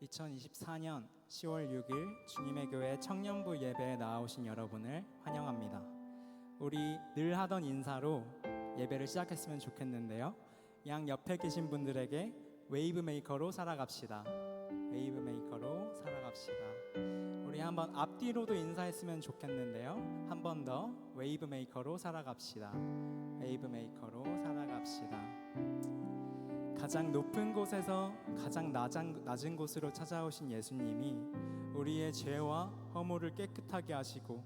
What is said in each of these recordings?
2024년 10월 6일 주님의 교회 청년부 예배에 나오신 여러분을 환영합니다. 우리 늘 하던 인사로 예배를 시작했으면 좋겠는데요, 양 옆에 계신 분들에게 웨이브 메이커로 살아갑시다. 웨이브 메이커로 살아갑시다. 우리 한번 앞뒤로도 인사했으면 좋겠는데요, 한 번 더 웨이브 메이커로 살아갑시다. 웨이브 메이커로 살아갑시다. 가장 높은 곳에서 가장 낮은 곳으로 찾아오신 예수님이 우리의 죄와 허물을 깨끗하게 하시고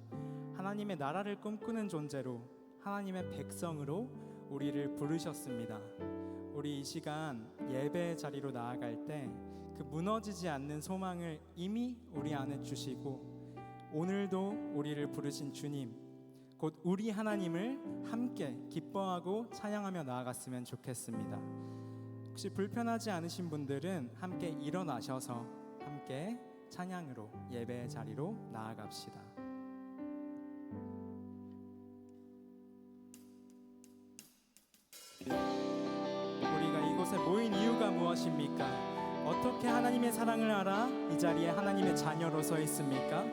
하나님의 나라를 꿈꾸는 존재로, 하나님의 백성으로 우리를 부르셨습니다. 우리 이 시간 예배의 자리로 나아갈 때 그 무너지지 않는 소망을 이미 우리 안에 주시고, 오늘도 우리를 부르신 주님, 곧 우리 하나님을 함께 기뻐하고 찬양하며 나아갔으면 좋겠습니다. 혹시 불편하지 않으신 분들은 함께 일어나셔서 함께 찬양으로 예배의 자리로 나아갑시다. 우리가 이곳에 모인 이유가 무엇입니까? 어떻게 하나님의 사랑을 알아 이 자리에 하나님의 자녀로 서 있습니까?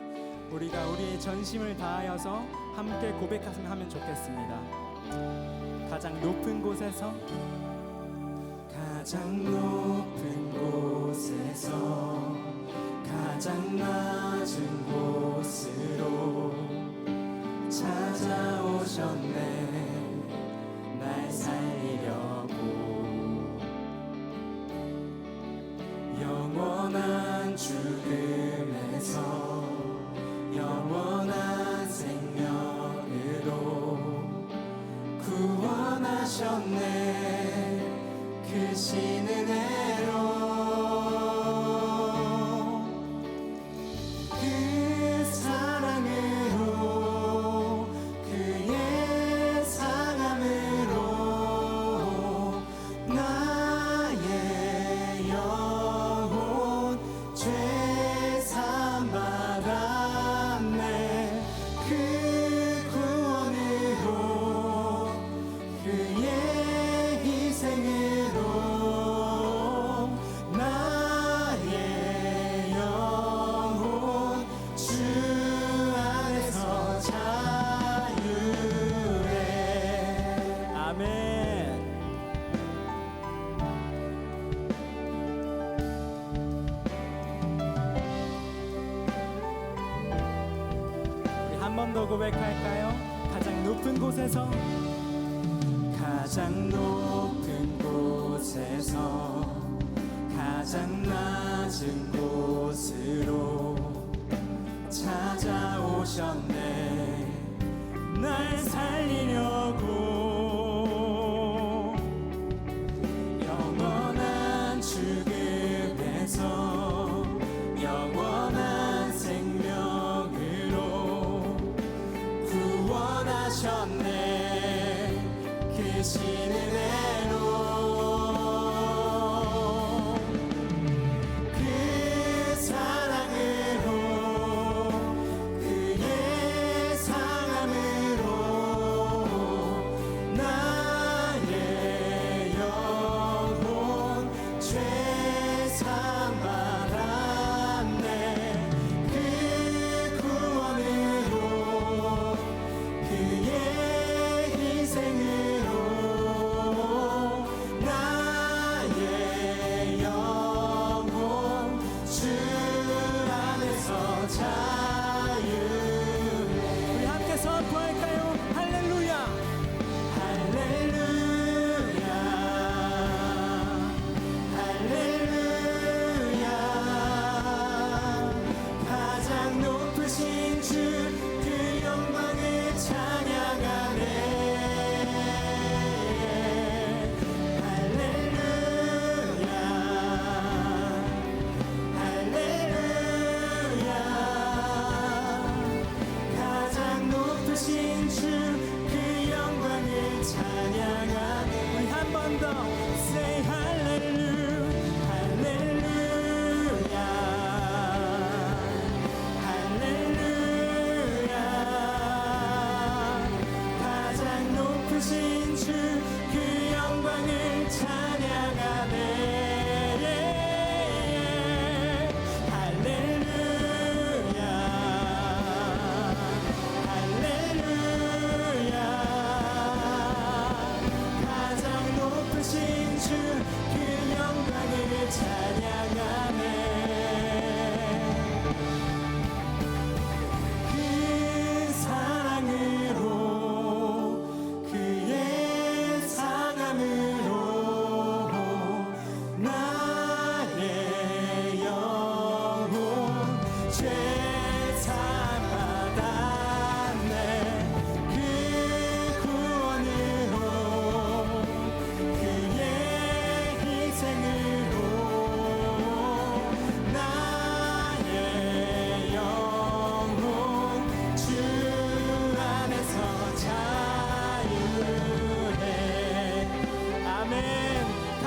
우리가 우리의 전심을 다하여서 함께 고백하면 하면 좋겠습니다. 가장 높은 곳에서, 가장 높은 곳에서 가장 낮은 곳으로 찾아오셨네. 날 살리려고 영원한 죽음에서 영원한 생명으로 구원하셨네. 크신 은혜로 그 사랑으로 그의 상함으로 나의 영혼 죄 사함 받았네. 그 구원으로 그의 희생으로 나의 영혼 주 안에서 자유해. 아멘. 우리 한 번 더 고백할까요? 가장 높은 곳에서, 가장 높은 곳에서 가장 낮은 곳으로 찾아오셨네. 날 살리려고 영원한 죽음에서 영원한 생명으로 구원하셨네. 크신 은혜로 그 사랑으로 그의 상함으로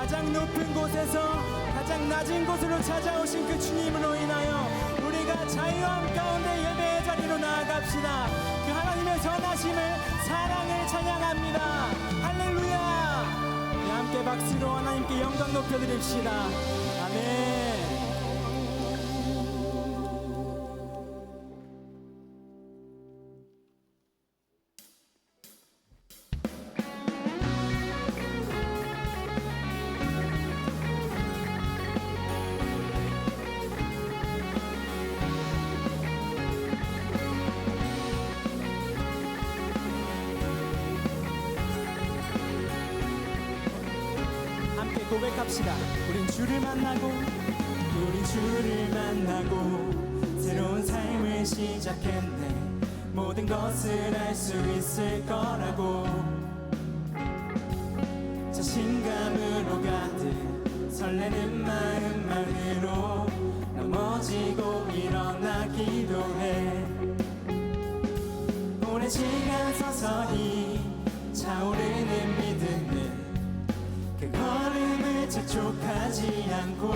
가장 높은 곳에서 가장 낮은 곳으로 찾아오신 그 주님으로 인하여 우리가 자유함 가운데 예배의 자리로 나아갑시다. 그 하나님의 선하심을, 사랑을 찬양합니다. 할렐루야. 우리 함께 박수로 하나님께 영광 높여드립시다. 아멘. 고백합시다. 우린 주를 만나고 새로운 삶을 시작했네. 모든 것을 알 수 있을 거라고 자신감으로 가득 설레는 마음만으로 넘어지고 일어나기도 해. 오랜 시간 서서히 차오르는 믿음을 그 걸음을 재촉하지 않고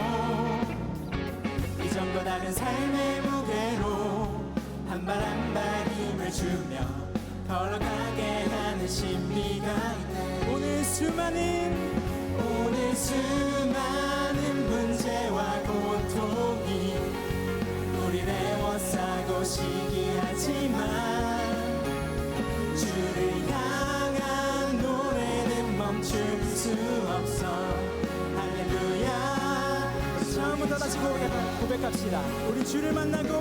이전과 다른 삶의 무게로 한 발 한 발 힘을 주며 걸어가게 하는 신비가 있네. 오늘 수많은 문제와 고통이 우리를 애워싸고 시기하지만 주를 향한 노래는 멈출 수 없어. 할렐루야. 처음부터 다시 고백합시다. 우리 주를 만나고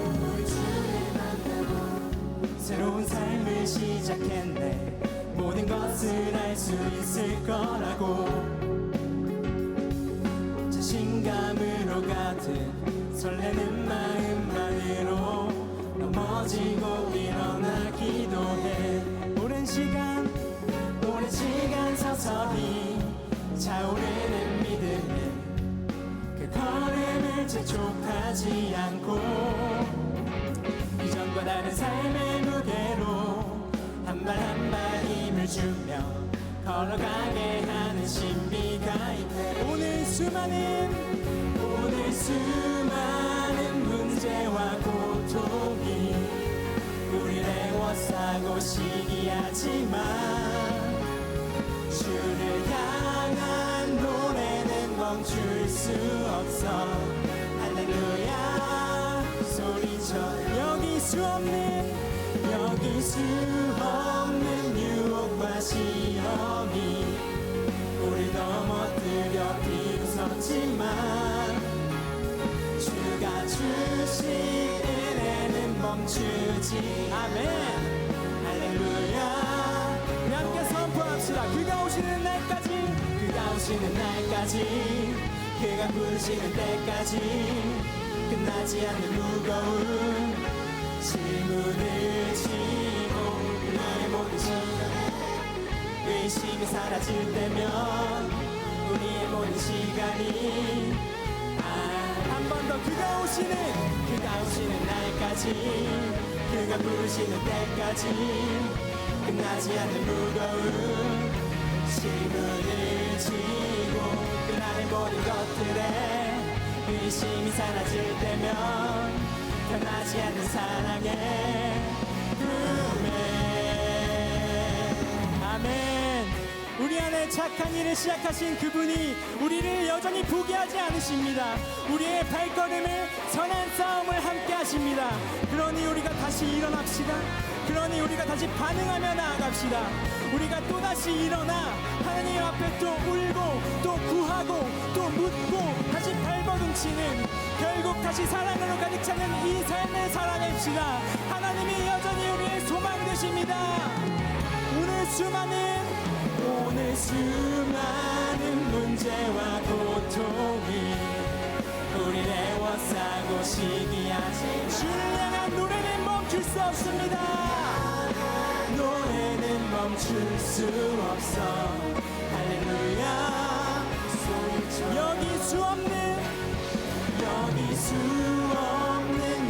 새로운 삶을 시작했네. 모든 것을 알 수 있을 거라고 자신감으로 가득 설레는 마음만으로 넘어지고 일어나기도 해. 오랜 시간 서서히 차오르는 믿음에 그 걸음을 재촉하지 않고 이전과 다른 삶의 무게로 한 발 한 발 힘을 주며 걸어가게 하는 신비가 있네. 오늘 수많은 문제와 고통이 우리를 애워싸고 시기하지만 주를 향한 노래는 멈출 수 없어. 할렐루야. 소리쳐. 여기 수 없는 유혹과 시험이 우리 넘어뜨려 비웃었지만 주가 주신 은혜는 멈추지. 아멘. 할렐루야. 우리 함께 선포합시다. 그가 오시는 날까지 그가 부르시는 때까지 끝나지 않는 무거운 질문을 지고 우리의 모든 시간에 의심이 사라질 때면 우리의 모든 시간이 한 번 더 그가 오시는 날까지 그가 부르시는 때까지 끝나지 않는 무거운 질문을 지고 그날의 모든 것들에 의심이 사라질 때면 변하지 않는 사랑의 꿈에. 아멘. 우리 안에 착한 일을 시작하신 그분이 우리를 여전히 포기하지 않으십니다. 우리의 발걸음을 선한 싸움을 함께 하십니다. 그러니 우리가 다시 일어납시다. 그러니 우리가 다시 반응하며 나아갑시다. 우리가 또다시 일어나 하나님 앞에 또 울고 또 구하고 또 묻고 다시 발버둥치는, 결국 다시 사랑으로 가득 차는 이 삶을 살아냅시다. 하나님이 여전히 우리의 소망 되십니다. 오늘 수많은 문제와 고통이 우리를 애워싸고 시기하지 주를 향한 노래는 멈출 수 없습니다. 노래는 멈출 수 없어. 할렐루야. 여기 수 없는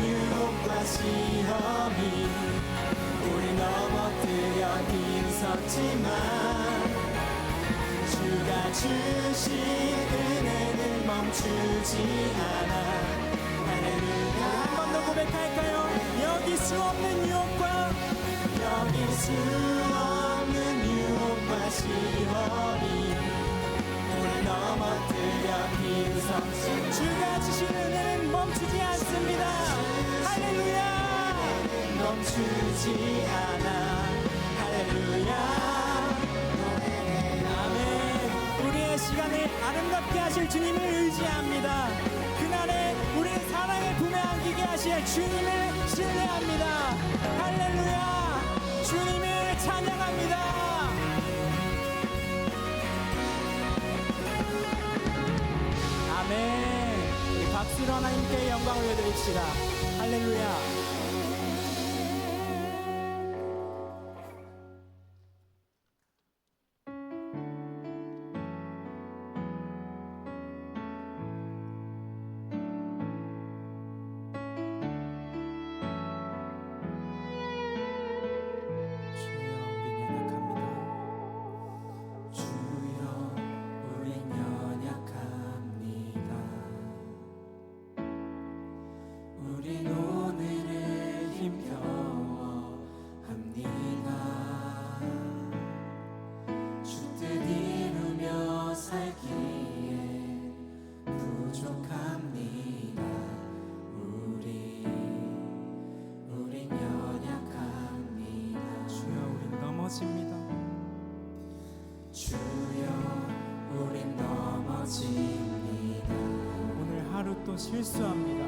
유혹과 시험이 우리 넘어뜨려 비웃었지만 주가 주신 멈추지 않아. 할렐루야. 한 번 더 고백할까요? 여기 수 없는 유혹과 여기 수 없는 유혹과 시험이 우리 넘어뜨려 비웃음신 주가 주신 은혜는 멈추지 않습니다. 할렐루야. 멈추지 않아. 할렐루야. 아멘. 우리의 시간을 아름답게 하실 주님을 의지합니다. 그날에 우리의 사랑의 품에 안기게 하실 주님을 신뢰합니다. 할렐루야. 주님을 찬양합니다. 아멘. 우리 박수로 하나님께 영광 올려드립시다. 할렐루야. 주여 우린 넘어집니다. 오늘 하루 또 실수합니다.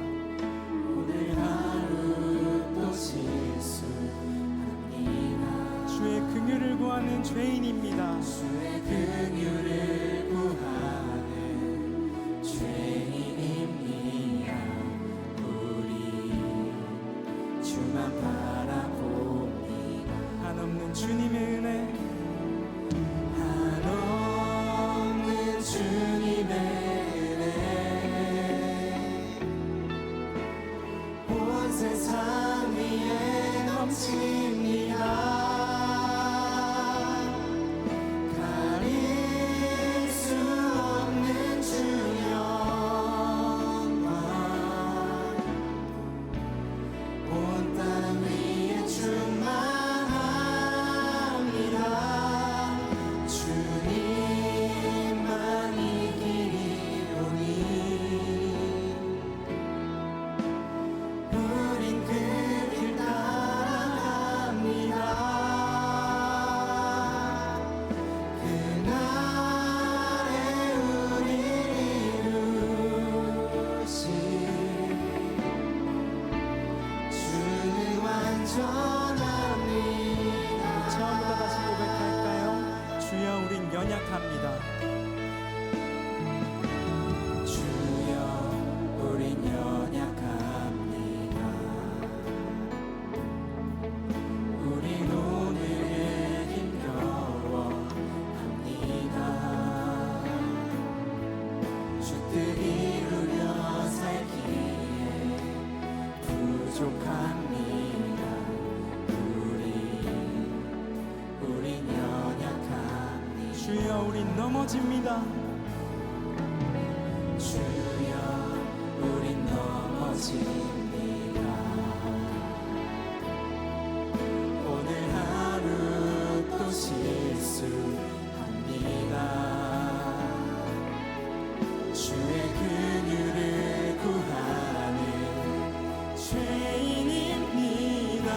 오늘 하루 또 실수합니다. 주의 긍휼을 구하는 죄인입니다. 주의 긍휼을 구하는 죄인입니다. 우리 주만 바라봅니다. 한없는 주님의 은혜, 한없는 주님의 은혜, 온 세상 위에 넘칩니다. 가릴 수 없는 주 영광, 온 땅 위에 충만합니다. 주님만이 길이오니 우린 그 길 따라갑니다. 그날에 우리를 이루신 주는 완전합니다. 처음부터 다시 고백할까요? 주여 우린 연약합니다. 주여 우린 연약합니다. 우린 오늘에 힘겨워합니다. 주 뜻 이루려 살기에 부족합니다. 우린 연약합니다. 주여 우린 넘어집니다. 주여 우린 넘어집니다. 오늘 하루 또 실수합니다. 주의 긍휼을 구하는 죄인입니다.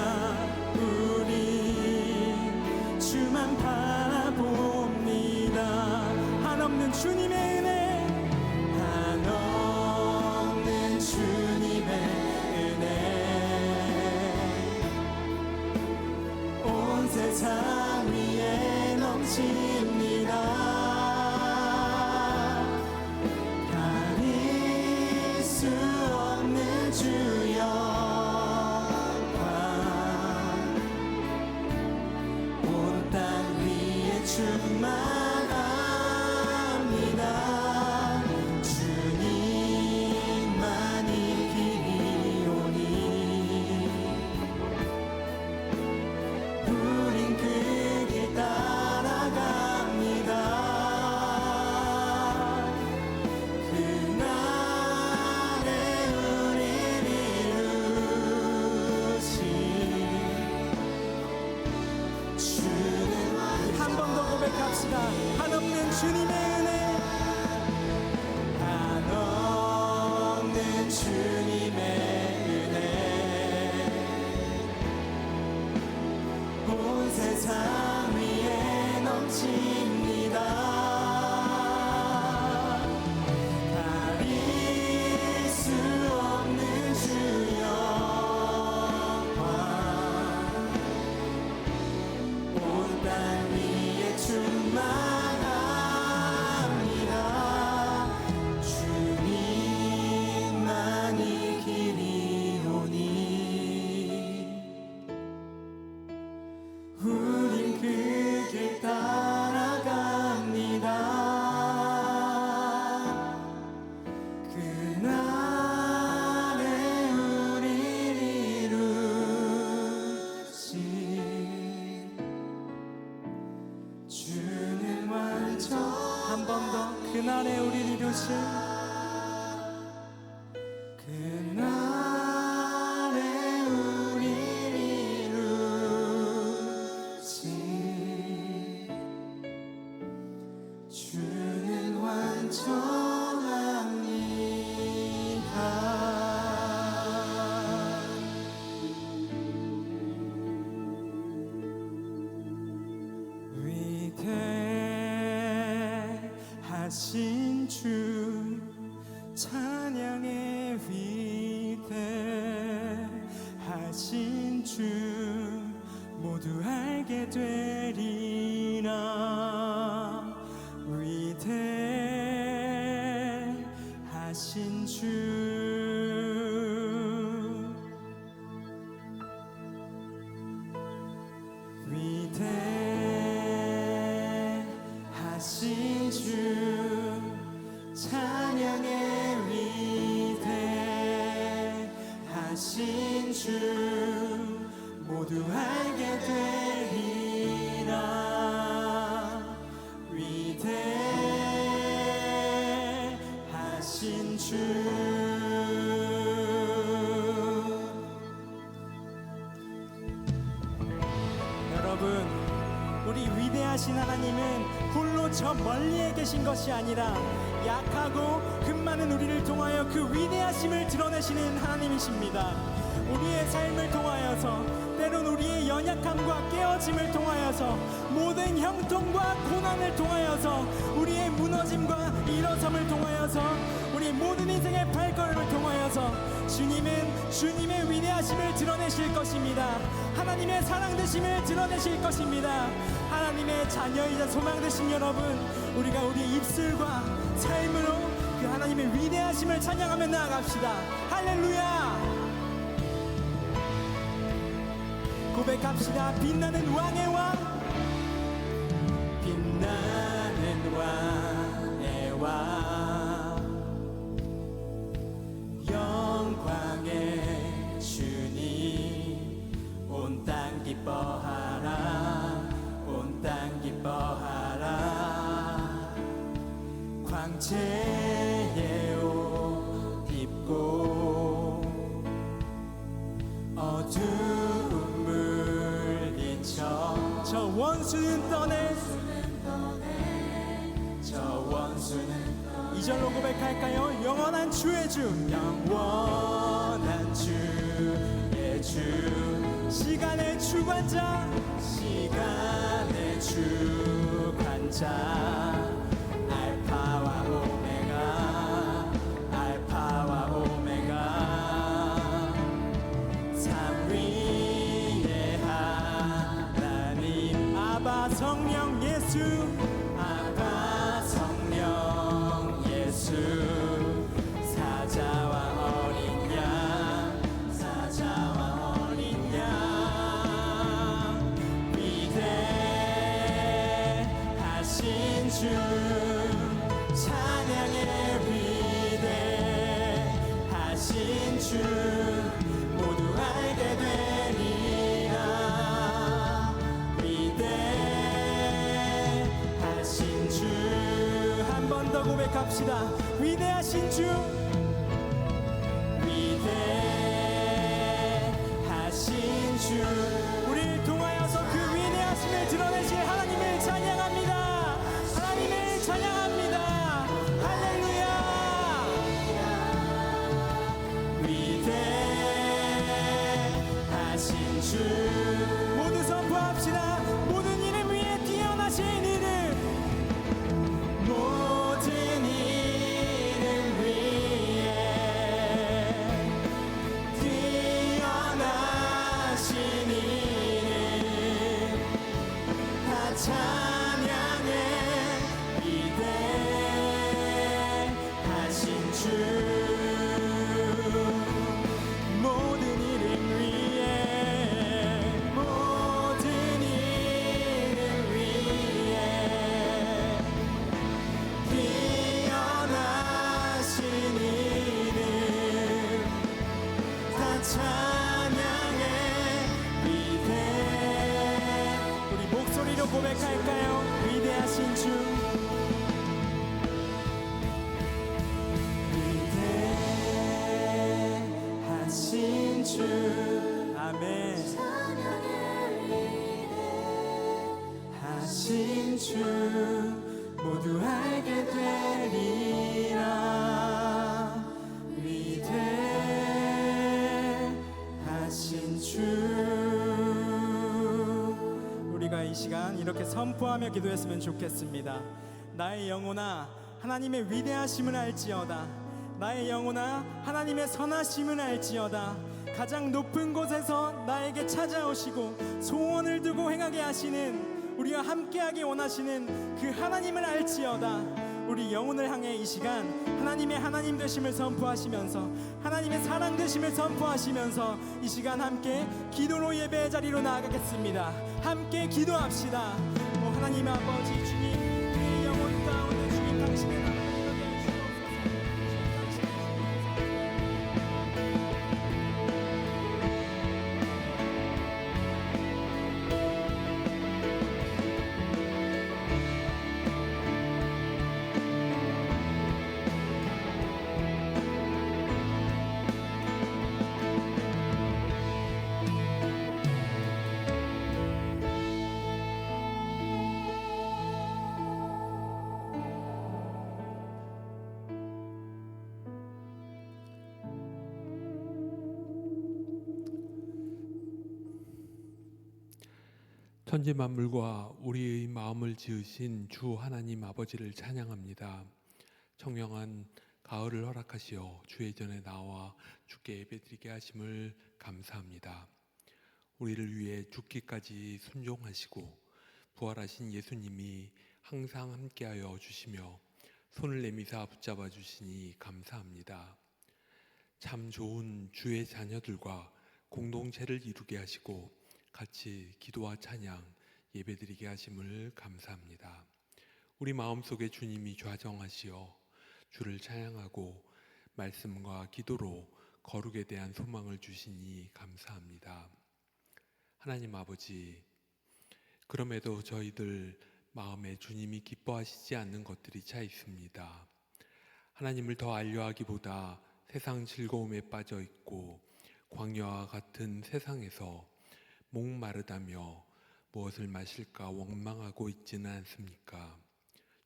우리 주만 바라봅니다. 한없는 주님의 은혜, 한없는 주님의 은혜, 온 세상 위에 넘칩니다. 가릴 수 없는 주 영광, 온 땅 위에 충만합니다. 높아집니다. 가릴 수 없는 주여 온 땅 위에 충만합니다. 주님만이 길이오니 우린 그 길 따라갑니다. 그날에 우릴 이루신 주는 완전 한 번 더 그날에 우릴 이루신 그날에 우릴 이루신 주는 완전합니다. 위대하신 주 찬양의 위대하신 주 모두 알게 되리라. 위대하신 주 위대하신 주 찬양의 위대하신 주 모두 알게 되리라. 위대하신 주 여러분, 우리 위대하신 하나님은 홀로 저 멀리에 계신 것이 아니라 약하고 금 많은 우리를 통하여 그 위대하심을 드러내시는 하나님이십니다. 우리의 삶을 통하여서, 때론 우리의 연약함과 깨어짐을 통하여서, 모든 형통과 고난을 통하여서, 우리의 무너짐과 일어섬을 통하여서, 우리 모든 인생의 발걸음을 통하여서 주님은 주님의 위대하심을 드러내실 것입니다. 하나님의 사랑되심을 드러내실 것입니다. 하나님의 자녀이자 소망되신 여러분, 우리가 우리의 입술과 삶으로 그 하나님의 위대하심을 찬양하며 나아갑시다. 할렐루야. 고백합시다. 빛나는 왕의 왕, 빛나는 왕의 왕, 영광의 주님, 온 땅 기뻐하라, 온 땅 기뻐하라. 광채의 옷 입고 어두움 물리쳐 저 원수는 떠내, 저 원수는 이 절로 고백할까요? 영원한 주의 주, 영원한 주의 주, 시간의 주관자, 시간의 주관자, 알파와 오메가, 알파와 오메가, 삼위의 하나님, 아바 성령 예수, 아바 성령 예수, 사자와 어린 양, 사자와 어린 양, 위대하신 주, 찬양의 위대하신 주, 모두 알게 되리라. 위대하신 주, 한 번 더 고백합시다. 위대하신 주, 위대하신 주, 우리를 통하여서 그 위대하심을 드러내실 하나님을 찬양합니다. 하나님을 찬양합니다. 할렐루야. 위대하신 주, 모두 선포합시다. 모든 이름 위에 뛰어나신 이름, 주 모든 일을 위해 모든 일을 위해 뛰어나신 이름 다 찬양해 위대 우리 목소리로 고백할까요? 위대하신 주 위대하신 주 아멘 하신 주 모두 알게 되리라 위대하신 주 우리가 이 시간 이렇게 선포하며 기도했으면 좋겠습니다. 나의 영혼아 하나님의 위대하심을 알지어다. 나의 영혼아 하나님의 선하심을 알지어다. 가장 높은 곳에서 나에게 찾아오시고 소원을 두고 행하게 하시는 우리와 함께하기 원하시는 그 하나님을 알지어다. 우리 영혼을 향해 이 시간 하나님의 하나님 되심을 선포하시면서 하나님의 사랑 되심을 선포하시면서 이 시간 함께 기도로 예배의 자리로 나아가겠습니다. 함께 기도합시다. 하나님 아버지 주님 우리의 영혼 가운데 주님 당신의 나라를 이루게 천지 만물과 우리의 마음을 지으신 주 하나님 아버지를 찬양합니다. 청명한 가을을 허락하시어 주의 전에 나와 주께 예배드리게 하심을 감사합니다. 우리를 위해 죽기까지 순종하시고 부활하신 예수님이 항상 함께하여 주시며 손을 내미사 붙잡아 주시니 감사합니다. 참 좋은 주의 자녀들과 공동체를 이루게 하시고 같이 기도와 찬양 예배드리게 하심을 감사합니다. 우리 마음속에 주님이 좌정하시어 주를 찬양하고 말씀과 기도로 거룩에 대한 소망을 주시니 감사합니다. 하나님 아버지, 그럼에도 저희들 마음에 주님이 기뻐하시지 않는 것들이 차 있습니다. 하나님을 더 알려하기보다 세상 즐거움에 빠져 있고 광야와 같은 세상에서 목마르다며 무엇을 마실까 원망하고 있지는 않습니까?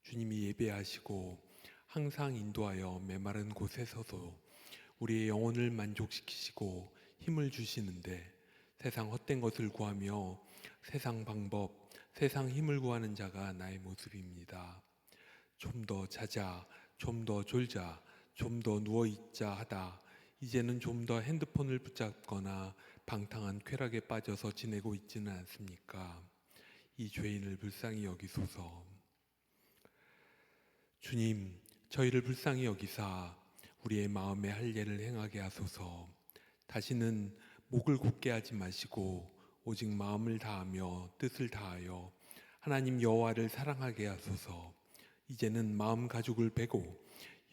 주님이 예배하시고 항상 인도하여 메마른 곳에 서서 우리의 영혼을 만족시키시고 힘을 주시는데 세상 헛된 것을 구하며 세상 방법, 세상 힘을 구하는 자가 나의 모습입니다. 좀 더 자자, 좀 더 졸자, 좀 더 누워있자 하다 이제는 좀 더 핸드폰을 붙잡거나 방탕한 쾌락에 빠져서 지내고 있지는 않습니까? 이 죄인을 불쌍히 여기소서. 주님, 저희를 불쌍히 여기사 우리의 마음에 할 일을 행하게 하소서. 다시는 목을 굳게 하지 마시고 오직 마음을 다하며 뜻을 다하여 하나님 여호와를 사랑하게 하소서. 이제는 마음 가죽을 베고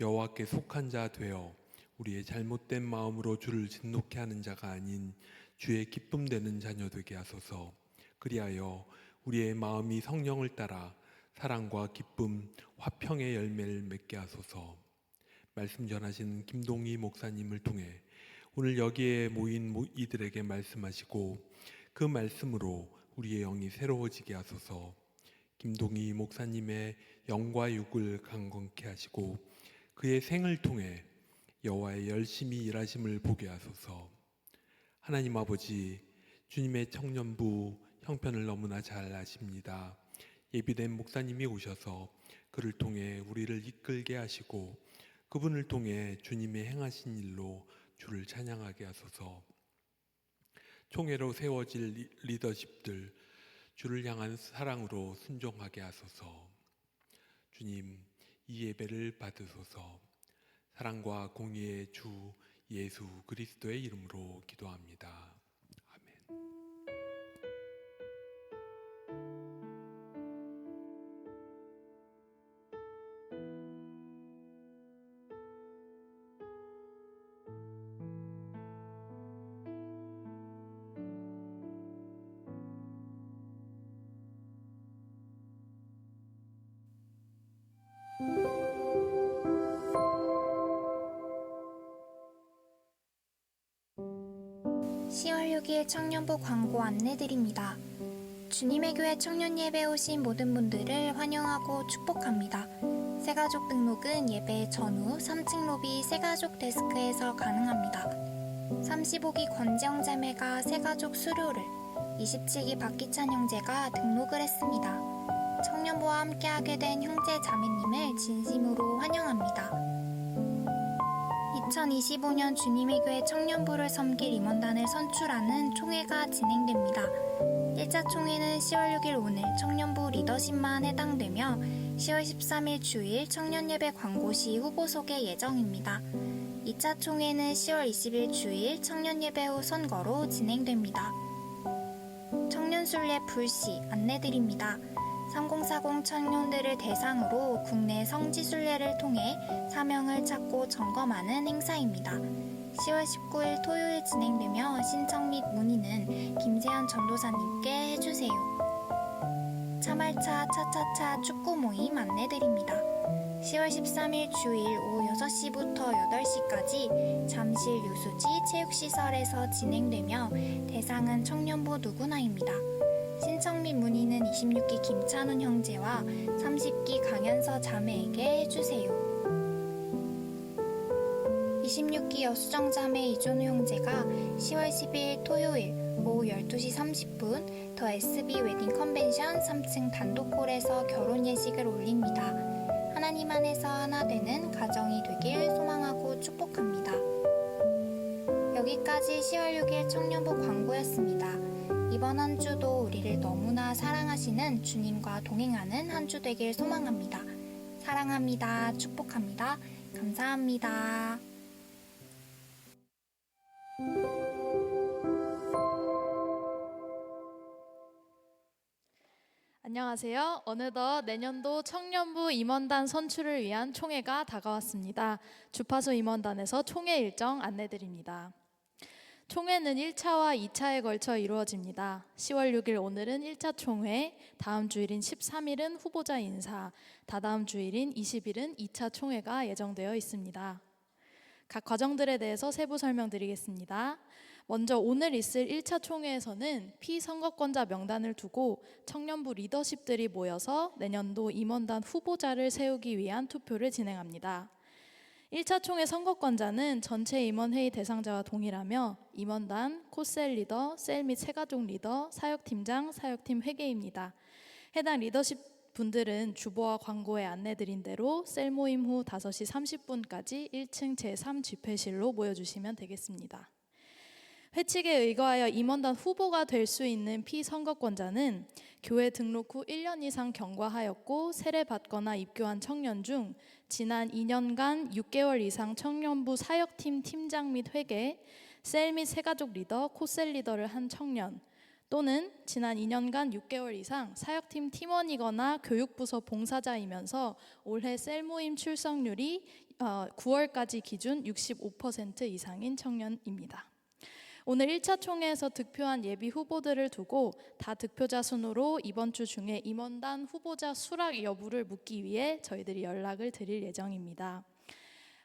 여호와께 속한 자 되어 우리의 잘못된 마음으로 주를 진노케 하는 자가 아닌 주의 기쁨 되는 자녀 되게 하소서. 그리하여 우리의 마음이 성령을 따라 사랑과 기쁨, 화평의 열매를 맺게 하소서. 말씀 전하신 김동희 목사님을 통해 오늘 여기에 모인 이들에게 말씀하시고 그 말씀으로 우리의 영이 새로워지게 하소서. 김동희 목사님의 영과 육을 강건케 하시고 그의 생을 통해 여호와의 열심히 일하심을 보게 하소서. 하나님 아버지, 주님의 청년부 형편을 너무나 잘 아십니다. 예비된 목사님이 오셔서 그를 통해 우리를 이끌게 하시고 그분을 통해 주님의 행하신 일로 주를 찬양하게 하소서. 총회로 세워질 리더십들 주를 향한 사랑으로 순종하게 하소서. 주님, 이 예배를 받으소서. 사랑과 공의의 주 예수 그리스도의 이름으로 기도합니다. 아멘. (10월 6일) 청년부 광고 안내드립니다. 주님의 교회 청년 예배에 오신 모든 분들을 환영하고 축복합니다. 새가족 등록은 예배 전후 3층 로비 새가족 데스크에서 가능합니다. 35기 권지영 자매가 새가족 수료를, 27기 박기찬 형제가 등록을 했습니다. 청년부와 함께하게 된 형제 자매님을 진심으로 환영합니다. 2025년 주님의 교회 청년부를 섬길 임원단을 선출하는 총회가 진행됩니다. 1차 총회는 10월 6일 오늘 청년부 리더십만 해당되며 10월 13일 주일 청년예배 광고시 후보 소개 예정입니다. 2차 총회는 10월 20일 주일 청년예배 후 선거로 진행됩니다. 청년순례 불시 안내드립니다. 3040 청년들을 대상으로 국내 성지순례를 통해 사명을 찾고 점검하는 행사입니다. 10월 19일 토요일 진행되며 신청 및 문의는 김세현 전도사님께 해주세요. 참알차 차차차 축구 모임 안내드립니다. 10월 13일 주일 오후 6시부터 8시까지 잠실 유수지 체육시설에서 진행되며 대상은 청년부 누구나입니다. 신청 및 문의는 26기 김찬훈 형제와 30기 강현서 자매에게 해주세요. 26기 여수정 자매 이준우 형제가 10월 12일 토요일 오후 12시 30분 더 SB 웨딩 컨벤션 3층 단독홀에서 결혼 예식을 올립니다. 하나님 안에서 하나 되는 가정이 되길 소망하고 축복합니다. 여기까지 10월 6일 청년부 광고였습니다. 이번 한 주도 우리를 너무나 사랑하시는 주님과 동행하는 한 주 되길 소망합니다. 사랑합니다. 축복합니다. 감사합니다. 안녕하세요. 어느덧 내년도 청년부 임원단 선출을 위한 총회가 다가왔습니다. 주파수 임원단에서 총회 일정 안내드립니다. 총회는 1차와 2차에 걸쳐 이루어집니다. 10월 6일 오늘은 1차 총회, 다음 주일인 13일은 후보자 인사, 다다음 주일인 20일은 2차 총회가 예정되어 있습니다. 각 과정들에 대해서 세부 설명드리겠습니다. 먼저 오늘 있을 1차 총회에서는 피선거권자 명단을 두고 청년부 리더십들이 모여서 내년도 임원단 후보자를 세우기 위한 투표를 진행합니다. 1차 총회 선거권자는 전체 임원회의 대상자와 동일하며 임원단, 코셀 리더, 셀 및 새가족 리더, 사역팀장, 사역팀 회계입니다. 해당 리더십 분들은 주보와 광고에 안내드린 대로 셀 모임 후 5시 30분까지 1층 제3집회실로 모여주시면 되겠습니다. 회칙에 의거하여 임원단 후보가 될 수 있는 피선거권자는 교회 등록 후 1년 이상 경과하였고 세례받거나 입교한 청년 중 지난 2년간 6개월 이상 청년부 사역팀 팀장 및 회계, 셀 및 새가족 리더, 코셀 리더를 한 청년 또는 지난 2년간 6개월 이상 사역팀 팀원이거나 교육부서 봉사자이면서 올해 셀 모임 출석률이 9월까지 기준 65% 이상인 청년입니다. 오늘 1차 총회에서 득표한 예비 후보들을 두고 다 득표자 순으로 이번 주 중에 임원단 후보자 수락 여부를 묻기 위해 저희들이 연락을 드릴 예정입니다.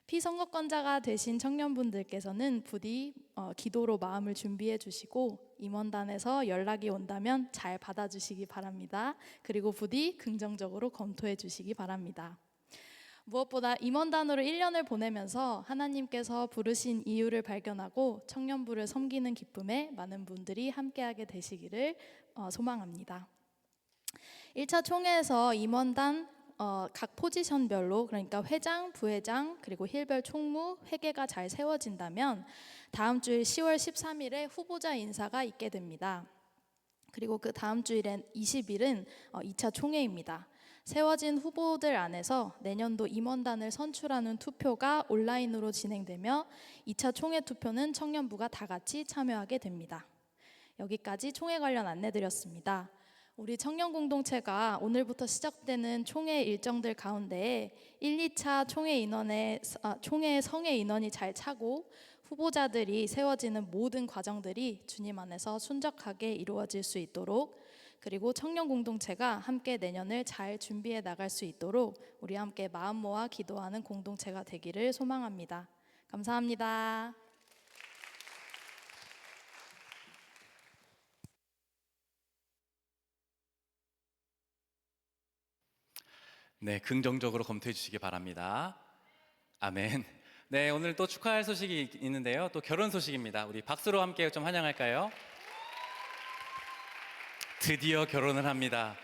피선거권자가 되신 청년분들께서는 부디 기도로 마음을 준비해 주시고 임원단에서 연락이 온다면 잘 받아주시기 바랍니다. 그리고 부디 긍정적으로 검토해 주시기 바랍니다. 무엇보다 임원단으로 1년을 보내면서 하나님께서 부르신 이유를 발견하고 청년부를 섬기는 기쁨에 많은 분들이 함께하게 되시기를 소망합니다. 1차 총회에서 임원단 각 포지션별로, 그러니까 회장, 부회장, 그리고 힐별 총무, 회계가 잘 세워진다면 다음 주일 10월 13일에 후보자 인사가 있게 됩니다. 그리고 그 다음 주일엔 20일은 2차 총회입니다. 세워진 후보들 안에서 내년도 임원단을 선출하는 투표가 온라인으로 진행되며 2차 총회 투표는 청년부가 다 같이 참여하게 됩니다. 여기까지 총회 관련 안내드렸습니다. 우리 청년 공동체가 오늘부터 시작되는 총회 일정들 가운데 1, 2차 총회 성회 인원이 잘 차고 후보자들이 세워지는 모든 과정들이 주님 안에서 순적하게 이루어질 수 있도록, 그리고 청년 공동체가 함께 내년을 잘 준비해 나갈 수 있도록 우리 함께 마음 모아 기도하는 공동체가 되기를 소망합니다. 감사합니다. 네, 긍정적으로 검토해 주시기 바랍니다. 아멘. 네, 오늘 또 축하할 소식이 있는데요. 또 결혼 소식입니다. 우리 박수로 함께 좀 환영할까요? 드디어 결혼을 합니다.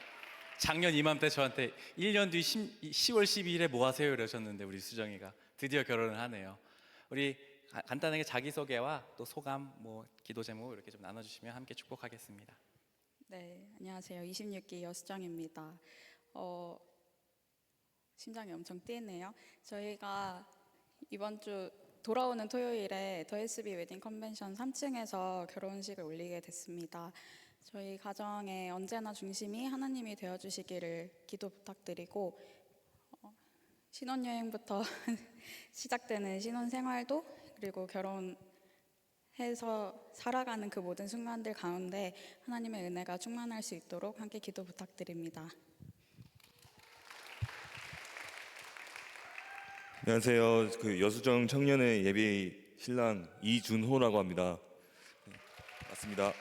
작년 이맘때 저한테 1년 뒤 10월 12일에 뭐 하세요? 이러셨는데 우리 수정이가 드디어 결혼을 하네요. 우리 간단하게 자기소개와 또 소감, 기도 제목 이렇게 좀 나눠주시면 함께 축복하겠습니다. 네, 안녕하세요. 26기 여수정입니다. 심장이 엄청 뛰네요. 저희가 이번 주 돌아오는 토요일에 더 SB 웨딩 컨벤션 3층에서 결혼식을 올리게 됐습니다. 저희 가정의 언제나 중심이 하나님이 되어주시기를 기도 부탁드리고, 신혼여행부터 시작되는 신혼생활도, 그리고 결혼해서 살아가는 그 모든 순간들 가운데 하나님의 은혜가 충만할 수 있도록 함께 기도 부탁드립니다. 안녕하세요. 여수정 청년의 예비 신랑 이준호라고 합니다. 맞습니다.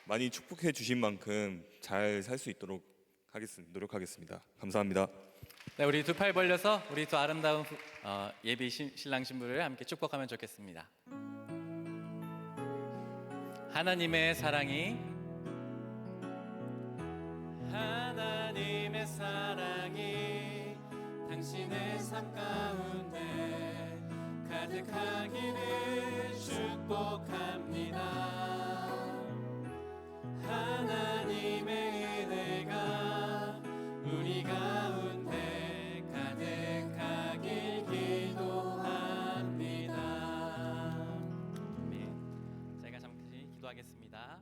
많이 축복해 주신 만큼 잘 살 수 있도록 노력하겠습니다. 감사합니다. 네, 우리 두 팔 벌려서 우리 또 아름다운 예비 신랑 신부를 함께 축복하면 좋겠습니다. 하나님의 사랑이 당신의 삶 가운데 가득하기를 축복합니다. 하나님의 은혜가 우리 가운데 가득하길 기도합니다. 네, 제가 잠시 기도하겠습니다.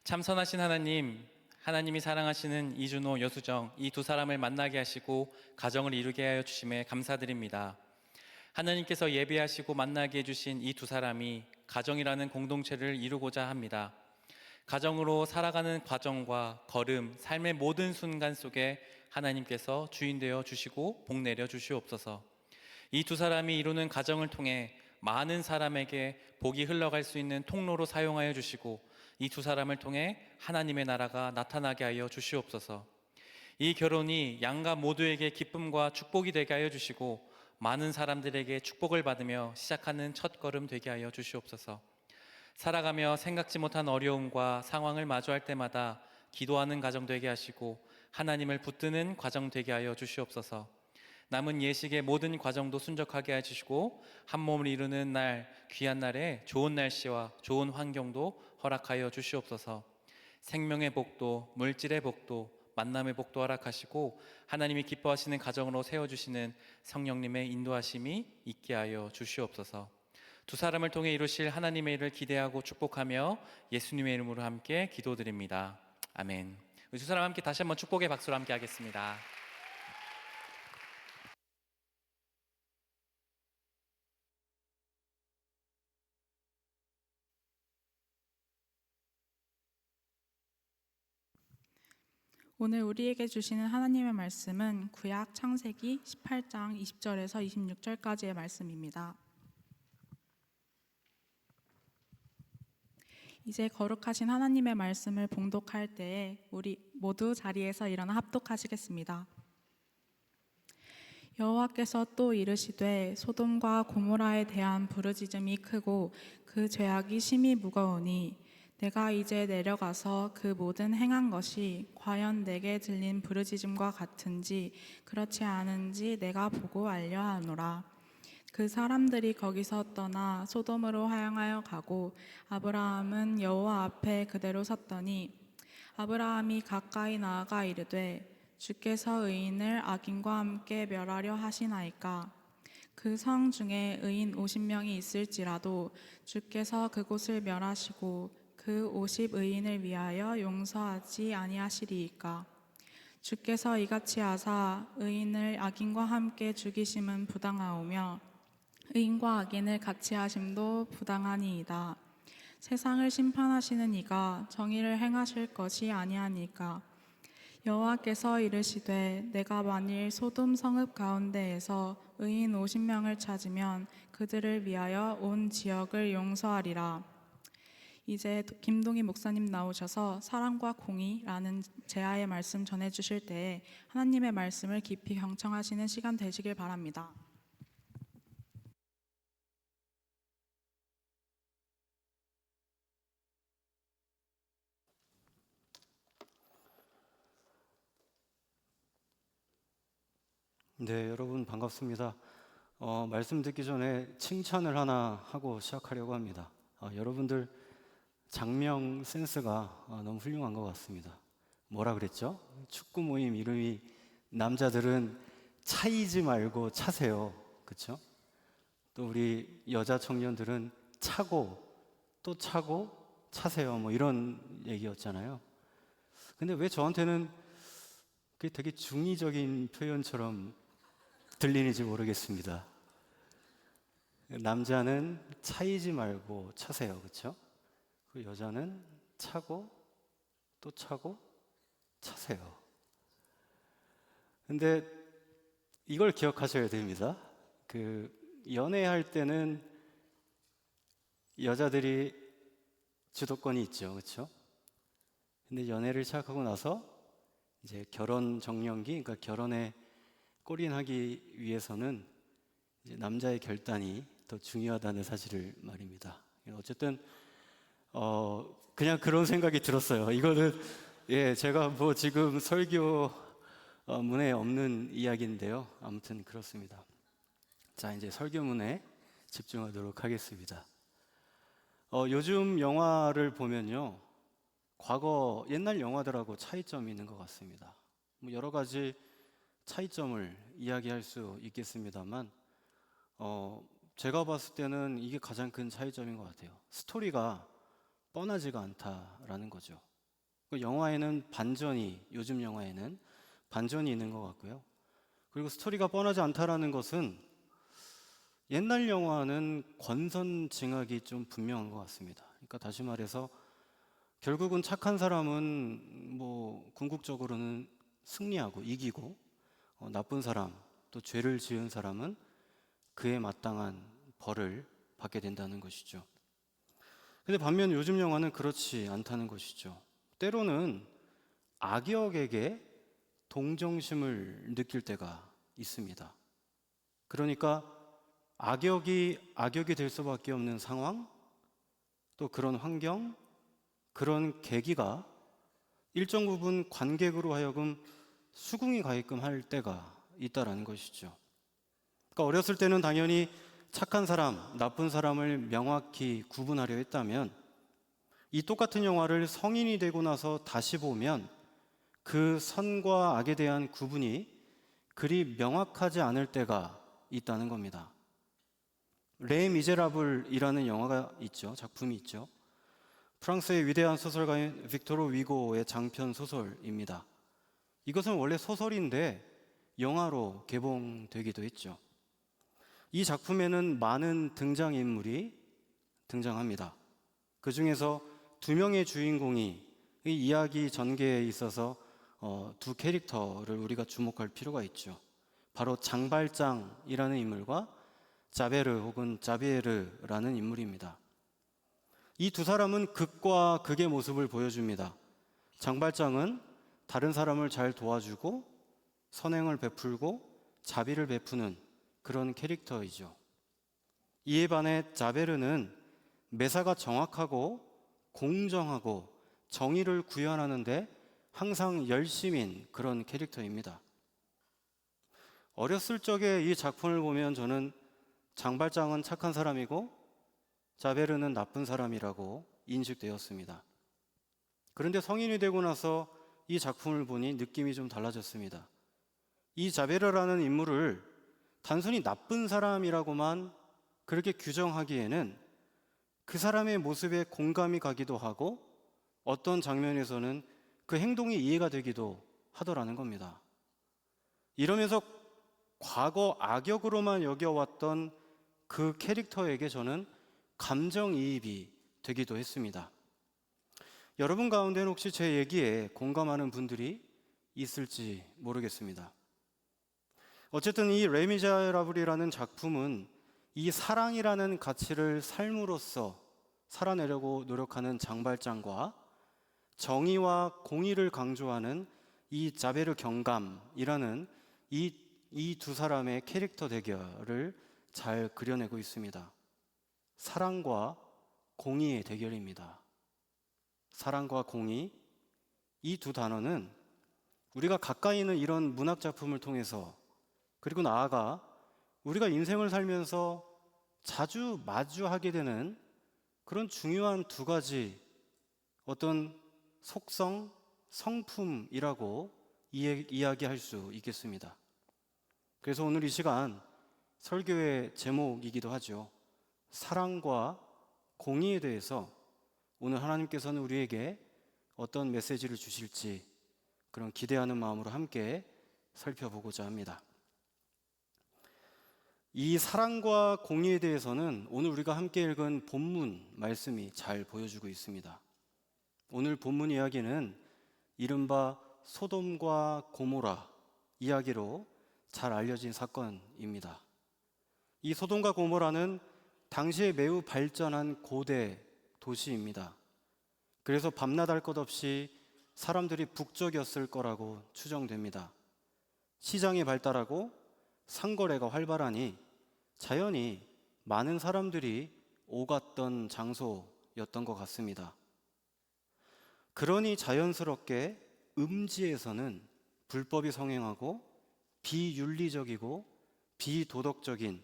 참 선하신 하나님이 사랑하시는 이준호, 여수정 이 두 사람을 만나게 하시고 가정을 이루게 하여 주심에 감사드립니다. 하나님께서 예배하시고 만나게 해주신 이 두 사람이 가정이라는 공동체를 이루고자 합니다. 가정으로 살아가는 과정과 걸음, 삶의 모든 순간 속에 하나님께서 주인 되어 주시고 복 내려 주시옵소서. 이 두 사람이 이루는 가정을 통해 많은 사람에게 복이 흘러갈 수 있는 통로로 사용하여 주시고 이 두 사람을 통해 하나님의 나라가 나타나게 하여 주시옵소서. 이 결혼이 양가 모두에게 기쁨과 축복이 되게 하여 주시고 많은 사람들에게 축복을 받으며 시작하는 첫걸음 되게 하여 주시옵소서. 살아가며 생각지 못한 어려움과 상황을 마주할 때마다 기도하는 가정 되게 하시고 하나님을 붙드는 과정 되게 하여 주시옵소서. 남은 예식의 모든 과정도 순적하게 해주시고 한 몸을 이루는 날, 귀한 날에 좋은 날씨와 좋은 환경도 허락하여 주시옵소서. 생명의 복도, 물질의 복도, 만남의 복도 허락하시고 하나님이 기뻐하시는 가정으로 세워주시는 성령님의 인도하심이 있게 하여 주시옵소서. 두 사람을 통해 이루실 하나님의 일을 기대하고 축복하며 예수님의 이름으로 함께 기도드립니다. 아멘. 우리 두 사람 함께 다시 한번 축복의 박수로 함께 하겠습니다. 오늘 우리에게 주시는 하나님의 말씀은 구약 창세기 18장 20절에서 26절까지의 말씀입니다. 이제 거룩하신 하나님의 말씀을 봉독할 때에 우리 모두 자리에서 일어나 합독하시겠습니다. 여호와께서 또 이르시되 소돔과 고모라에 대한 부르짖음이 크고 그 죄악이 심히 무거우니 내가 이제 내려가서 그 모든 행한 것이 과연 내게 들린 부르짖음과 같은지 그렇지 않은지 내가 보고 알려하노라. 그 사람들이 거기서 떠나 소돔으로 향하여 가고 아브라함은 여호와 앞에 그대로 섰더니 아브라함이 가까이 나아가 이르되 주께서 의인을 악인과 함께 멸하려 하시나이까. 그 성 중에 의인 50명이 있을지라도 주께서 그곳을 멸하시고 그 50 의인을 위하여 용서하지 아니하시리이까. 주께서 이같이 하사 의인을 악인과 함께 죽이심은 부당하오며 의인과 악인을 같이 하심도 부당하니이다. 세상을 심판하시는 이가 정의를 행하실 것이 아니하니까. 여호와께서 이르시되 내가 만일 소돔 성읍 가운데에서 의인 50명을 찾으면 그들을 위하여 온 지역을 용서하리라. 이제 김동희 목사님 나오셔서 사랑과 공의라는 제아의 말씀 전해주실 때에 하나님의 말씀을 깊이 경청하시는 시간 되시길 바랍니다. 네, 여러분 반갑습니다. 말씀 듣기 전에 칭찬을 하나 하고 시작하려고 합니다. 여러분들 장명 센스가 너무 훌륭한 것 같습니다. 뭐라 그랬죠? 축구 모임 이름이 남자들은 차이지 말고 차세요. 그렇죠? 또 우리 여자 청년들은 차고 또 차고 차세요. 뭐 이런 얘기였잖아요. 근데 왜 저한테는 그게 되게 중의적인 표현처럼 들리는지 모르겠습니다. 남자는 차이지 말고 차세요. 그렇죠? 그 여자는 차고 또 차고 차세요. 근데 이걸 기억하셔야 됩니다. 그 연애할 때는 여자들이 주도권이 있죠. 그렇죠? 근데 연애를 시작하고 나서 이제 결혼 정년기, 그러니까 결혼에 골인하기 위해서는 이제 남자의 결단이 더 중요하다는 사실을 말입니다. 어쨌든 그냥 그런 생각이 들었어요. 이거는 제가 뭐 지금 설교 문에 없는 이야기인데요. 아무튼 그렇습니다. 자, 이제 설교문에 집중하도록 하겠습니다. 요즘 영화를 보면요, 과거 옛날 영화들하고 차이점이 있는 것 같습니다. 뭐 여러 가지 차이점을 이야기할 수 있겠습니다만 제가 봤을 때는 이게 가장 큰 차이점인 것 같아요. 스토리가 뻔하지가 않다라는 거죠. 영화에는 반전이, 요즘 영화에는 반전이 있는 것 같고요. 그리고 스토리가 뻔하지 않다라는 것은 옛날 영화는 권선징악이 좀 분명한 것 같습니다. 그러니까 다시 말해서 결국은 착한 사람은 뭐 궁극적으로는 승리하고 이기고, 나쁜 사람, 또 죄를 지은 사람은 그에 마땅한 벌을 받게 된다는 것이죠. 근데 반면 요즘 영화는 그렇지 않다는 것이죠. 때로는 악역에게 동정심을 느낄 때가 있습니다. 그러니까 악역이 될 수밖에 없는 상황, 또 그런 환경, 그런 계기가 일정 부분 관객으로 하여금 수긍이 가게끔 할 때가 있다라는 것이죠. 그러니까 어렸을 때는 당연히 착한 사람, 나쁜 사람을 명확히 구분하려 했다면, 이 똑같은 영화를 성인이 되고 나서 다시 보면 그 선과 악에 대한 구분이 그리 명확하지 않을 때가 있다는 겁니다. 레 미제라블이라는 영화가 있죠. 작품이 있죠. 프랑스의 위대한 소설가인 빅토르 위고의 장편 소설입니다. 이것은 원래 소설인데 영화로 개봉되기도 했죠. 이 작품에는 많은 등장인물이 등장합니다. 그 중에서 두 명의 주인공이 이 이야기 전개에 있어서 두 캐릭터를 우리가 주목할 필요가 있죠. 바로 장발장이라는 인물과 자베르 혹은 자비에르라는 인물입니다. 이 두 사람은 극과 극의 모습을 보여줍니다. 장발장은 다른 사람을 잘 도와주고 선행을 베풀고 자비를 베푸는 그런 캐릭터이죠. 이에 반해 자베르는 매사가 정확하고 공정하고 정의를 구현하는데 항상 열심인 그런 캐릭터입니다. 어렸을 적에 이 작품을 보면 저는 장발장은 착한 사람이고 자베르는 나쁜 사람이라고 인식되었습니다. 그런데 성인이 되고 나서 이 작품을 보니 느낌이 좀 달라졌습니다. 이 자베르라는 인물을 단순히 나쁜 사람이라고만 그렇게 규정하기에는 그 사람의 모습에 공감이 가기도 하고 어떤 장면에서는 그 행동이 이해가 되기도 하더라는 겁니다. 이러면서 과거 악역으로만 여겨왔던 그 캐릭터에게 저는 감정이입이 되기도 했습니다. 여러분 가운데는 혹시 제 얘기에 공감하는 분들이 있을지 모르겠습니다. 어쨌든 이 레미제라블이라는 작품은 이 사랑이라는 가치를 삶으로써 살아내려고 노력하는 장발장과 정의와 공의를 강조하는 이 자베르 경감이라는 이 두 사람의 캐릭터 대결을 잘 그려내고 있습니다. 사랑과 공의의 대결입니다. 사랑과 공의, 이 두 단어는 우리가 가까이 있는 이런 문학 작품을 통해서 그리고 나아가 우리가 인생을 살면서 자주 마주하게 되는 그런 중요한 두 가지 어떤 속성, 성품이라고 이야기할 수 있겠습니다. 그래서 오늘 이 시간 설교의 제목이기도 하죠. 사랑과 공의에 대해서 오늘 하나님께서는 우리에게 어떤 메시지를 주실지 그런 기대하는 마음으로 함께 살펴보고자 합니다. 이 사랑과 공의에 대해서는 오늘 우리가 함께 읽은 본문 말씀이 잘 보여주고 있습니다. 오늘 본문 이야기는 이른바 소돔과 고모라 이야기로 잘 알려진 사건입니다. 이 소돔과 고모라는 당시에 매우 발전한 고대 도시입니다. 그래서 밤낮 할 것 없이 사람들이 북적였을 거라고 추정됩니다. 시장이 발달하고 상거래가 활발하니 자연히 많은 사람들이 오갔던 장소였던 것 같습니다. 그러니 자연스럽게 음지에서는 불법이 성행하고 비윤리적이고 비도덕적인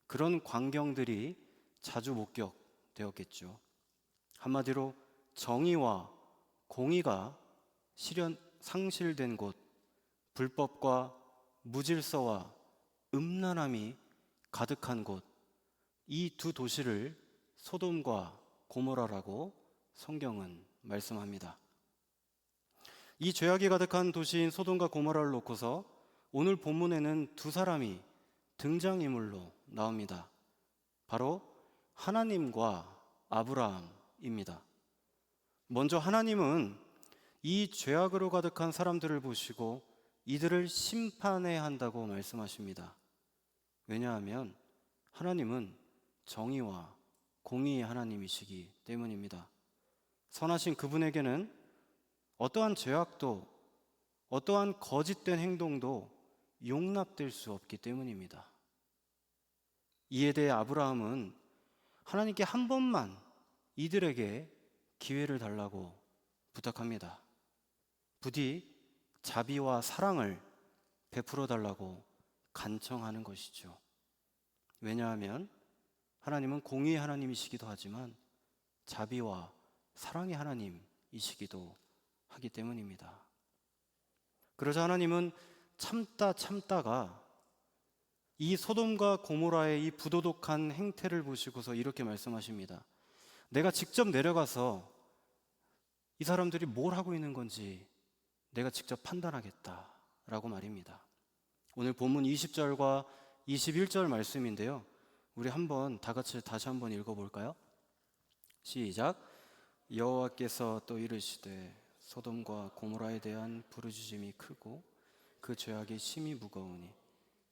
그런 광경들이 자주 목격되었겠죠. 한마디로 정의와 공의가 상실된 곳, 불법과 무질서와 음란함이 가득한 곳, 이 두 도시를 소돔과 고모라라고 성경은 말씀합니다. 이 죄악이 가득한 도시인 소돔과 고모라를 놓고서 오늘 본문에는 두 사람이 등장인물로 나옵니다. 바로 하나님과 아브라함입니다. 먼저 하나님은 이 죄악으로 가득한 사람들을 보시고 이들을 심판해야 한다고 말씀하십니다. 왜냐하면 하나님은 정의와 공의의 하나님이시기 때문입니다. 선하신 그분에게는 어떠한 죄악도 어떠한 거짓된 행동도 용납될 수 없기 때문입니다. 이에 대해 아브라함은 하나님께 한 번만 이들에게 기회를 달라고 부탁합니다. 부디 자비와 사랑을 베풀어 달라고 간청하는 것이죠. 왜냐하면 하나님은 공의의 하나님이시기도 하지만 자비와 사랑의 하나님이시기도 하기 때문입니다. 그러자 하나님은 참다가 이 소돔과 고모라의 이 부도덕한 행태를 보시고서 이렇게 말씀하십니다. 내가 직접 내려가서 이 사람들이 뭘 하고 있는 건지 내가 직접 판단하겠다라고 말입니다. 오늘 본문 20절과 21절 말씀인데요. 우리 한번 다 같이 다시 한번 읽어볼까요? 시작. 여호와께서 또 이르시되 소돔과 고모라에 대한 부르짖음이 크고 그 죄악이 심히 무거우니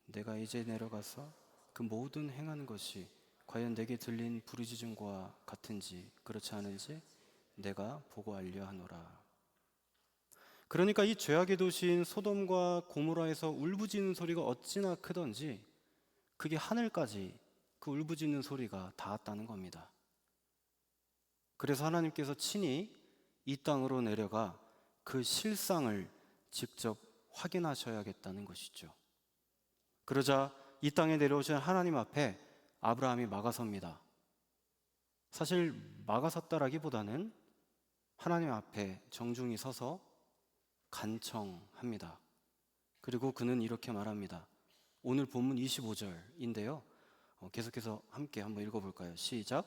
내가 이제 내려가서 그 모든 행한 것이 과연 내게 들린 부르짖음과 같은지 그렇지 않은지 내가 보고 알려 하노라. 그러니까 이 죄악의 도시인 소돔과 고모라에서 울부짖는 소리가 어찌나 크던지 그게 하늘까지 그 울부짖는 소리가 닿았다는 겁니다. 그래서 하나님께서 친히 이 땅으로 내려가 그 실상을 직접 확인하셔야겠다는 것이죠. 그러자 이 땅에 내려오신 하나님 앞에 아브라함이 막아섭니다. 사실 막아섰다라기보다는 하나님 앞에 정중히 서서 간청합니다. 그리고 그는 이렇게 말합니다. 오늘 본문 25절인데요. 계속해서 함께 한번 읽어볼까요? 시작.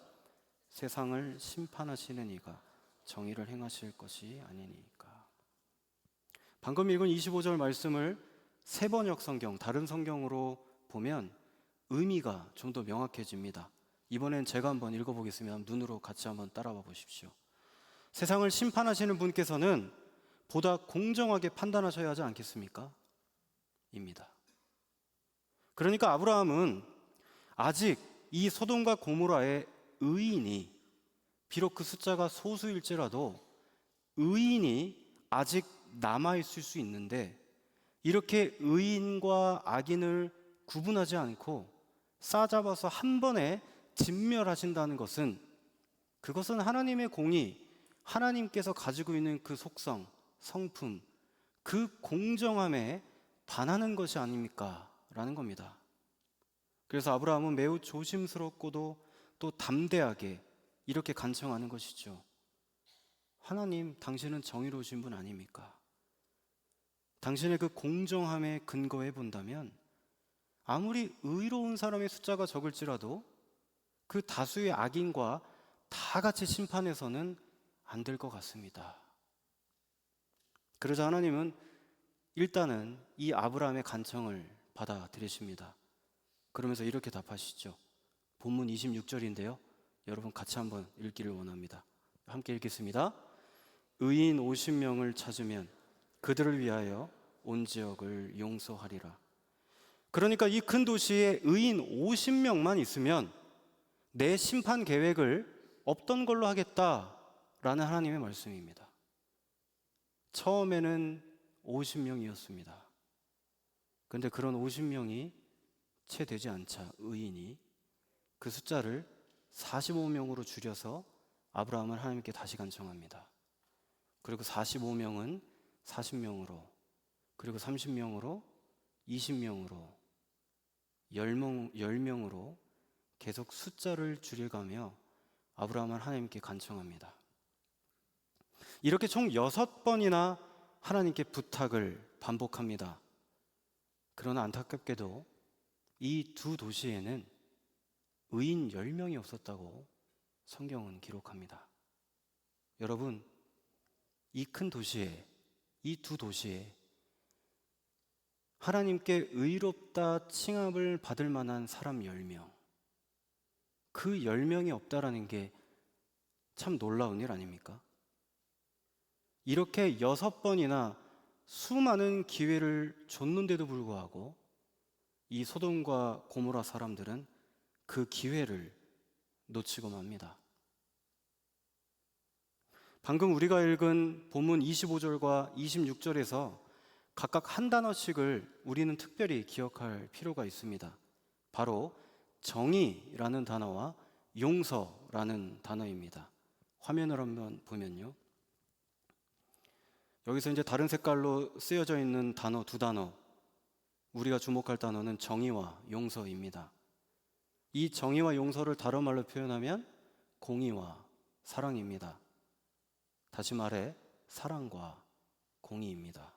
세상을 심판하시는 이가 정의를 행하실 것이 아니니까. 방금 읽은 25절 말씀을 세번역 성경, 다른 성경으로 보면 의미가 좀 더 명확해집니다. 이번엔 제가 한번 읽어보겠습니다. 눈으로 같이 한번 따라와 보십시오. 세상을 심판하시는 분께서는 보다 공정하게 판단하셔야 하지 않겠습니까? 입니다. 그러니까 아브라함은 아직 이 소돔과 고모라의 의인이, 비록 그 숫자가 소수일지라도 의인이 아직 남아있을 수 있는데, 이렇게 의인과 악인을 구분하지 않고 싸잡아서 한 번에 진멸하신다는 것은, 그것은 하나님의 공의, 하나님께서 가지고 있는 그 속성, 성품, 그 공정함에 반하는 것이 아닙니까? 라는 겁니다. 그래서 아브라함은 매우 조심스럽고도 또 담대하게 이렇게 간청하는 것이죠. 하나님, 당신은 정의로우신 분 아닙니까? 당신의 그 공정함에 근거해 본다면 아무리 의로운 사람의 숫자가 적을지라도 그 다수의 악인과 다 같이 심판해서는 안 될 것 같습니다. 그러자 하나님은 일단은 이 아브라함의 간청을 받아들이십니다. 그러면서 이렇게 답하시죠. 본문 26절인데요. 여러분 같이 한번 읽기를 원합니다. 함께 읽겠습니다. 의인 50명을 찾으면 그들을 위하여 온 지역을 용서하리라. 그러니까 이 큰 도시에 의인 50명만 있으면 내 심판 계획을 없던 걸로 하겠다라는 하나님의 말씀입니다. 처음에는 50명이었습니다. 그런데 그런 50명이 채 되지 않자 의인이 그 숫자를 45명으로 줄여서 아브라함을 하나님께 다시 간청합니다. 그리고 45명은 40명으로, 그리고 30명으로, 20명으로, 10명으로 계속 숫자를 줄여가며 아브라함을 하나님께 간청합니다. 이렇게 총 6번이나 하나님께 부탁을 반복합니다. 그러나 안타깝게도 이 두 도시에는 의인 10명이 없었다고 성경은 기록합니다. 여러분, 이 큰 도시에, 이 두 도시에 하나님께 의롭다 칭함을 받을 만한 사람 10명, 그 10명이 없다라는 게 참 놀라운 일 아닙니까? 이렇게 6번이나 수많은 기회를 줬는데도 불구하고 이 소돔과 고모라 사람들은 그 기회를 놓치고 맙니다. 방금 우리가 읽은 본문 25절과 26절에서 각각 한 단어씩을 우리는 특별히 기억할 필요가 있습니다. 바로 정의라는 단어와 용서라는 단어입니다. 화면을 한번 보면요. 여기서 이제 다른 색깔로 쓰여져 있는 단어 두 단어, 우리가 주목할 단어는 정의와 용서입니다. 이 정의와 용서를 다른 말로 표현하면 공의와 사랑입니다. 다시 말해 사랑과 공의입니다.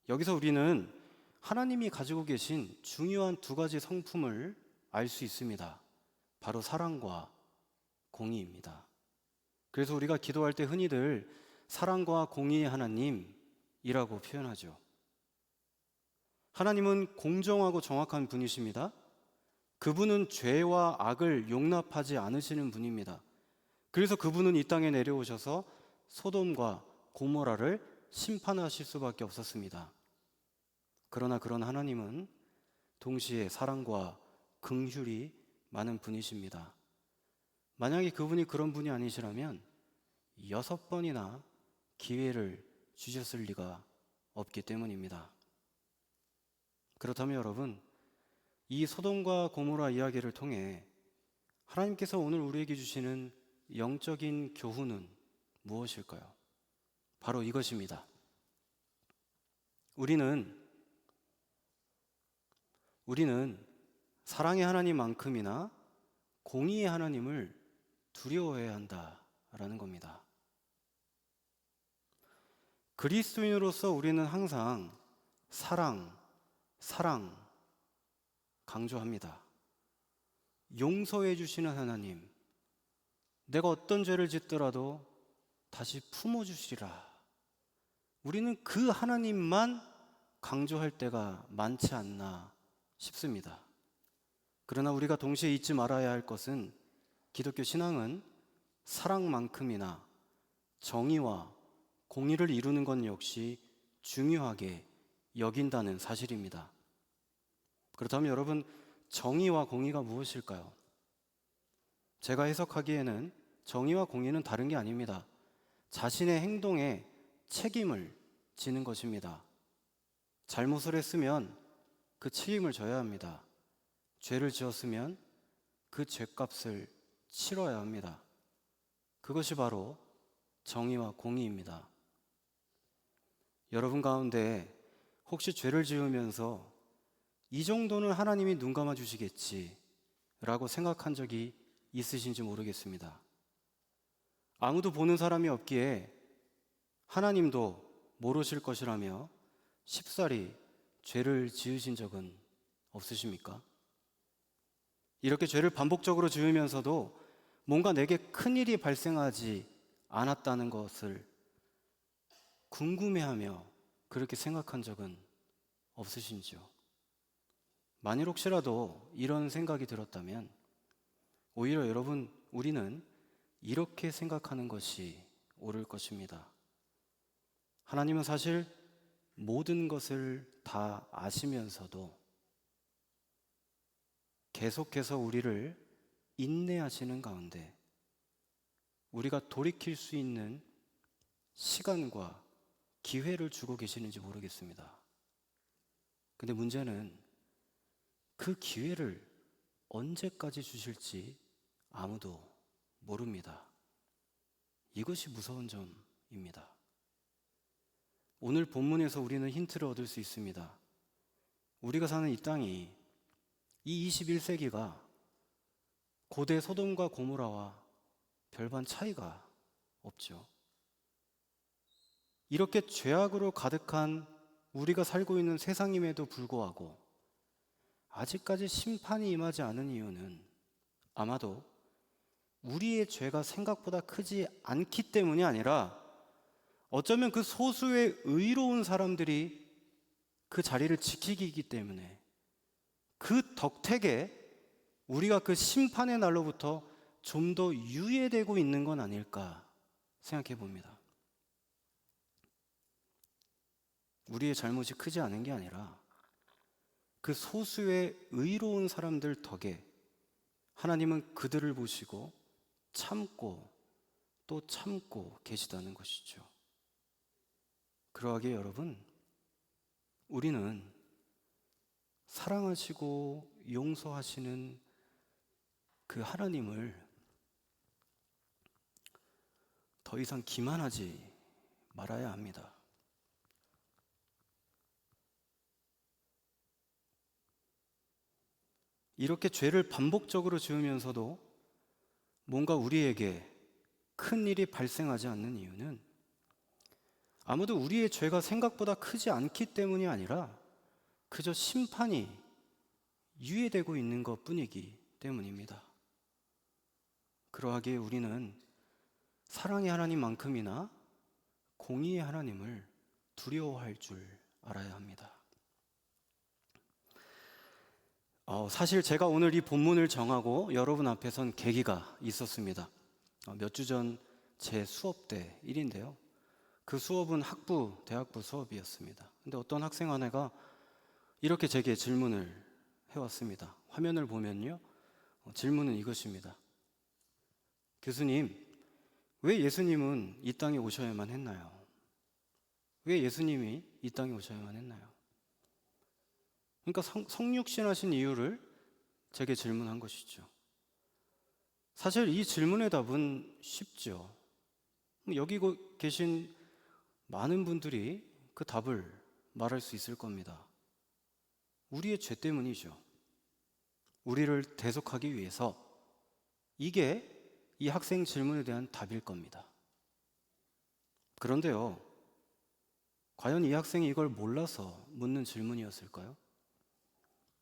여기서 우리는 하나님이 가지고 계신 중요한 두 가지 성품을 알 수 있습니다. 바로 사랑과 공의입니다. 그래서 우리가 기도할 때 흔히들 사랑과 공의의 하나님이라고 표현하죠. 하나님은 공정하고 정확한 분이십니다. 그분은 죄와 악을 용납하지 않으시는 분입니다. 그래서 그분은 이 땅에 내려오셔서 소돔과 고모라를 심판하실 수밖에 없었습니다. 그러나 그런 하나님은 동시에 사랑과 긍휼이 많은 분이십니다. 만약에 그분이 그런 분이 아니시라면 6번이나 기회를 주셨을 리가 없기 때문입니다. 그렇다면 여러분, 이 소돔과 고모라 이야기를 통해 하나님께서 오늘 우리에게 주시는 영적인 교훈은 무엇일까요? 바로 이것입니다. 우리는 사랑의 하나님만큼이나 공의의 하나님을 두려워해야 한다라는 겁니다. 그리스도인으로서 우리는 항상 사랑 강조합니다. 용서해 주시는 하나님, 내가 어떤 죄를 짓더라도 다시 품어주시리라. 우리는 그 하나님만 강조할 때가 많지 않나 싶습니다. 그러나 우리가 동시에 잊지 말아야 할 것은 기독교 신앙은 사랑만큼이나 정의와 공의를 이루는 것 역시 중요하게 여긴다는 사실입니다. 그렇다면 여러분, 정의와 공의가 무엇일까요? 제가 해석하기에는 정의와 공의는 다른 게 아닙니다. 자신의 행동에 책임을 지는 것입니다. 잘못을 했으면 그 책임을 져야 합니다. 죄를 지었으면 그 죄값을 치러야 합니다. 그것이 바로 정의와 공의입니다. 여러분 가운데 혹시 죄를 지으면서 이 정도는 하나님이 눈 감아 주시겠지 라고 생각한 적이 있으신지 모르겠습니다. 아무도 보는 사람이 없기에 하나님도 모르실 것이라며 쉽사리 죄를 지으신 적은 없으십니까? 이렇게 죄를 반복적으로 지으면서도 뭔가 내게 큰일이 발생하지 않았다는 것을 궁금해하며 그렇게 생각한 적은 없으신지요? 만일 혹시라도 이런 생각이 들었다면 오히려 여러분, 우리는 이렇게 생각하는 것이 옳을 것입니다. 하나님은 사실 모든 것을 다 아시면서도 계속해서 우리를 인내하시는 가운데 우리가 돌이킬 수 있는 시간과 기회를 주고 계시는지 모르겠습니다. 근데 문제는 그 기회를 언제까지 주실지 아무도 모릅니다. 이것이 무서운 점입니다. 오늘 본문에서 우리는 힌트를 얻을 수 있습니다. 우리가 사는 이 땅이, 이 21세기가 고대 소돔과 고모라와 별반 차이가 없죠. 이렇게 죄악으로 가득한 우리가 살고 있는 세상임에도 불구하고 아직까지 심판이 임하지 않은 이유는 아마도 우리의 죄가 생각보다 크지 않기 때문이 아니라 어쩌면 그 소수의 의로운 사람들이 그 자리를 지키기 때문에 그 덕택에 우리가 그 심판의 날로부터 좀 더 유예되고 있는 건 아닐까 생각해 봅니다. 우리의 잘못이 크지 않은 게 아니라 그 소수의 의로운 사람들 덕에 하나님은 그들을 보시고 참고 또 참고 계시다는 것이죠. 그러하기에 여러분, 우리는 사랑하시고 용서하시는 그 하나님을 더 이상 기만하지 말아야 합니다. 이렇게 죄를 반복적으로 지으면서도 뭔가 우리에게 큰 일이 발생하지 않는 이유는 아무도 우리의 죄가 생각보다 크지 않기 때문이 아니라 그저 심판이 유예되고 있는 것 뿐이기 때문입니다. 그러하기에 우리는 사랑의 하나님만큼이나 공의의 하나님을 두려워할 줄 알아야 합니다. 사실 제가 오늘 이 본문을 정하고 여러분 앞에 선 계기가 있었습니다. 몇 주 전 제 수업 때 일인데요. 그 수업은 대학부 수업이었습니다. 근데 어떤 학생 하나가 이렇게 제게 질문을 해왔습니다. 화면을 보면요. 질문은 이것입니다. 교수님, 왜 예수님은 이 땅에 오셔야만 했나요? 왜 예수님이 이 땅에 오셔야만 했나요? 그러니까 성육신하신 이유를 제게 질문한 것이죠. 사실 이 질문의 답은 쉽죠. 여기 계신 많은 분들이 그 답을 말할 수 있을 겁니다. 우리의 죄 때문이죠. 우리를 대속하기 위해서. 이게 이 학생 질문에 대한 답일 겁니다. 그런데요, 과연 이 학생이 이걸 몰라서 묻는 질문이었을까요?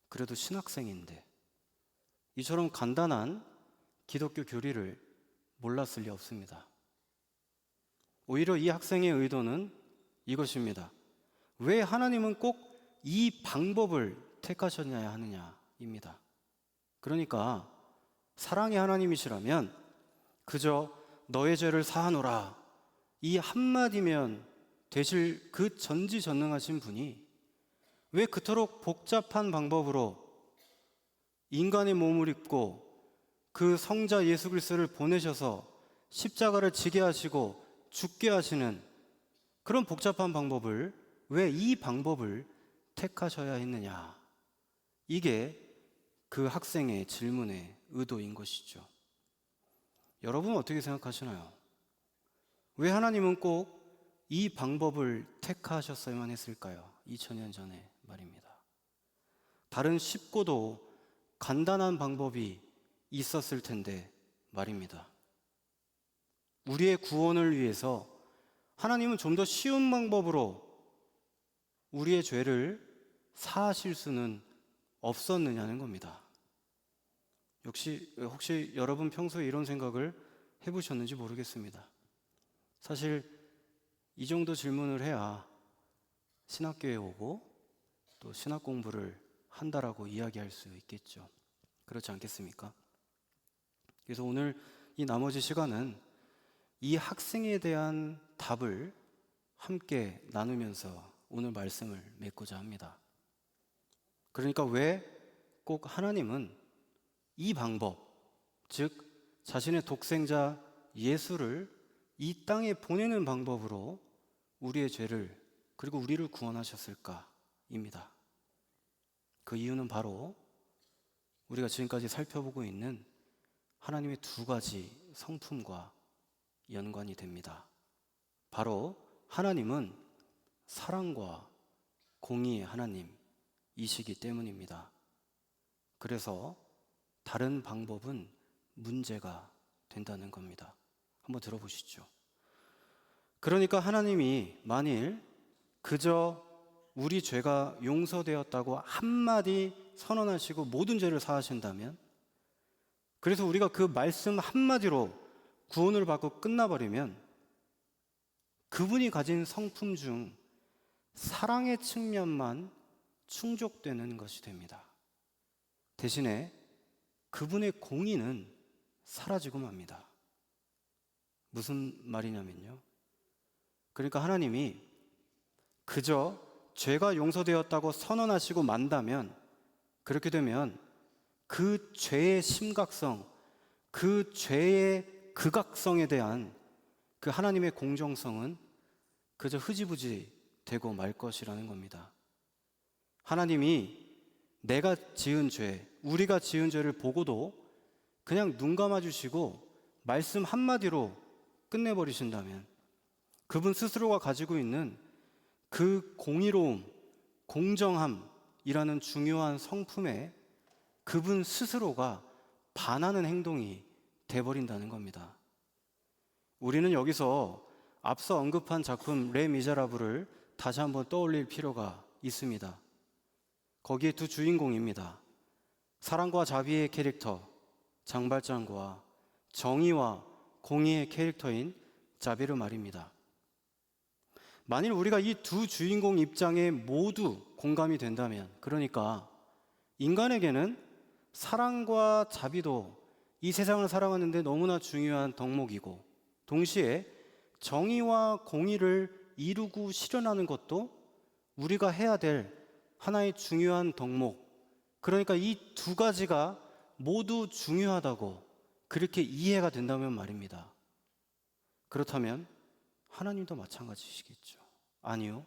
그래도 신학생인데 이처럼 간단한 기독교 교리를 몰랐을 리 없습니다. 오히려 이 학생의 의도는 이것입니다. 왜 하나님은 꼭 이 방법을 택하셨냐 하느냐입니다. 그러니까 사랑의 하나님이시라면 그저 너의 죄를 사하노라 이 한마디면 되실 그 전지전능하신 분이 왜 그토록 복잡한 방법으로 인간의 몸을 입고 그 성자 예수 그리스도를 보내셔서 십자가를 지게 하시고 죽게 하시는 그런 복잡한 방법을 왜 이 방법을 택하셔야 했느냐? 이게 그 학생의 질문의 의도인 것이죠. 여러분은 어떻게 생각하시나요? 왜 하나님은 꼭 이 방법을 택하셨어야만 했을까요? 2000년 전에 말입니다. 다른 쉽고도 간단한 방법이 있었을 텐데 말입니다. 우리의 구원을 위해서 하나님은 좀 더 쉬운 방법으로 우리의 죄를 사하실 수는 없었느냐는 겁니다. 혹시 여러분 평소에 이런 생각을 해보셨는지 모르겠습니다. 사실 이 정도 질문을 해야 신학교에 오고 또 신학 공부를 한다라고 이야기할 수 있겠죠. 그렇지 않겠습니까? 그래서 오늘 이 나머지 시간은 이 학생에 대한 답을 함께 나누면서 오늘 말씀을 맺고자 합니다. 그러니까 왜 꼭 하나님은 이 방법, 즉 자신의 독생자 예수를 이 땅에 보내는 방법으로 우리의 죄를 그리고 우리를 구원하셨을까입니다. 그 이유는 바로 우리가 지금까지 살펴보고 있는 하나님의 두 가지 성품과 연관이 됩니다. 바로 하나님은 사랑과 공의의 하나님이시기 때문입니다. 그래서 다른 방법은 문제가 된다는 겁니다. 한번 들어보시죠. 그러니까 하나님이 만일 그저 우리 죄가 용서되었다고 한마디 선언하시고 모든 죄를 사하신다면, 그래서 우리가 그 말씀 한마디로 구원을 받고 끝나버리면 그분이 가진 성품 중 사랑의 측면만 충족되는 것이 됩니다. 대신에 그분의 공의는 사라지고 맙니다. 무슨 말이냐면요. 그러니까 하나님이 그저 죄가 용서되었다고 선언하시고 만다면, 그렇게 되면 그 죄의 심각성, 그 죄의 극악성에 대한 그 하나님의 공정성은 그저 흐지부지 되고 말 것이라는 겁니다. 하나님이 내가 지은 죄, 우리가 지은 죄를 보고도 그냥 눈 감아주시고 말씀 한마디로 끝내버리신다면 그분 스스로가 가지고 있는 그 공의로움, 공정함이라는 중요한 성품에 그분 스스로가 반하는 행동이 돼버린다는 겁니다. 우리는 여기서 앞서 언급한 작품 레 미제라블을 다시 한번 떠올릴 필요가 있습니다. 거기에 두 주인공입니다. 사랑과 자비의 캐릭터 장발장과 정의와 공의의 캐릭터인 자비르 말입니다. 만일 우리가 이 두 주인공 입장에 모두 공감이 된다면, 그러니까 인간에게는 사랑과 자비도 이 세상을 살아가는데 너무나 중요한 덕목이고, 동시에 정의와 공의를 이루고 실현하는 것도 우리가 해야 될 하나의 중요한 덕목, 그러니까 이 두 가지가 모두 중요하다고 그렇게 이해가 된다면 말입니다. 그렇다면 하나님도 마찬가지시겠죠. 아니요.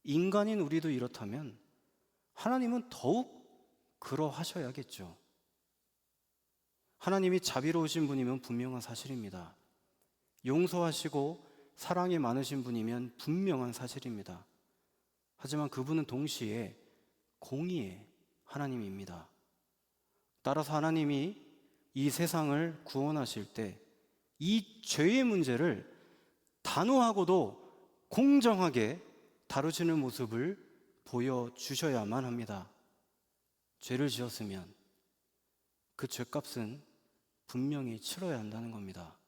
인간인 우리도 이렇다면 하나님은 더욱 그러하셔야겠죠. 하나님이 자비로우신 분이면 분명한 사실입니다. 용서하시고 사랑이 많으신 분이면 분명한 사실입니다. 하지만 그분은 동시에 공의의 하나님입니다. 따라서 하나님이 이 세상을 구원하실 때 이 죄의 문제를 단호하고도 공정하게 다루시는 모습을 보여주셔야만 합니다. 죄를 지었으면 그 죄값은 분명히 치러야 한다는 겁니다.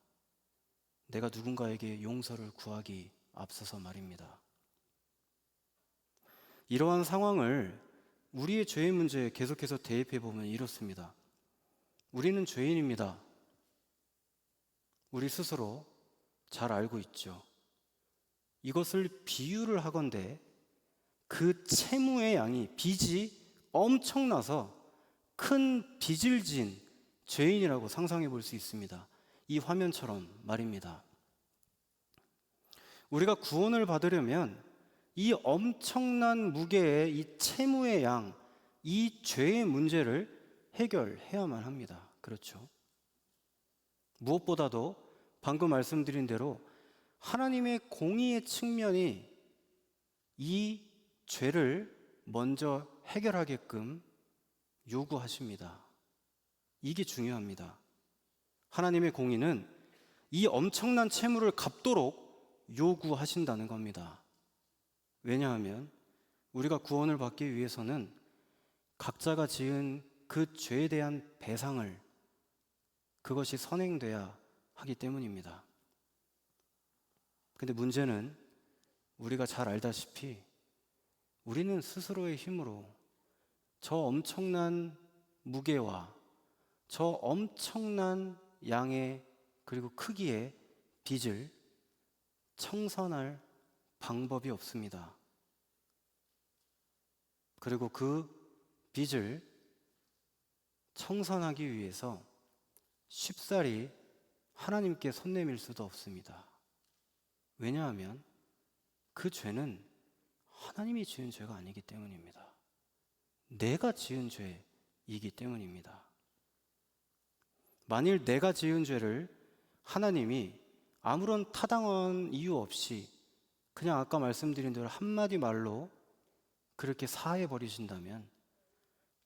내가 누군가에게 용서를 구하기 앞서서 말입니다. 이러한 상황을 우리의 죄의 문제에 계속해서 대입해 보면 이렇습니다. 우리는 죄인입니다. 우리 스스로 잘 알고 있죠. 이것을 비유를 하건대 그 채무의 양이, 빚이 엄청나서 큰 빚을 진 죄인이라고 상상해 볼 수 있습니다. 이 화면처럼 말입니다. 우리가 구원을 받으려면 이 엄청난 무게의 이 채무의 양, 이 죄의 문제를 해결해야만 합니다. 그렇죠? 무엇보다도 방금 말씀드린 대로 하나님의 공의의 측면이 이 죄를 먼저 해결하게끔 요구하십니다. 이게 중요합니다. 하나님의 공의는 이 엄청난 채무를 갚도록 요구하신다는 겁니다. 왜냐하면 우리가 구원을 받기 위해서는 각자가 지은 그 죄에 대한 배상을, 그것이 선행돼야 하기 때문입니다. 근데 문제는 우리가 잘 알다시피 우리는 스스로의 힘으로 저 엄청난 무게와 저 엄청난 양의 그리고 크기의 빚을 청산할 방법이 없습니다. 그리고 그 빚을 청산하기 위해서 쉽사리 하나님께 손 내밀 수도 없습니다. 왜냐하면 그 죄는 하나님이 지은 죄가 아니기 때문입니다. 내가 지은 죄이기 때문입니다. 만일 내가 지은 죄를 하나님이 아무런 타당한 이유 없이 그냥 아까 말씀드린 대로 한마디 말로 그렇게 사해 버리신다면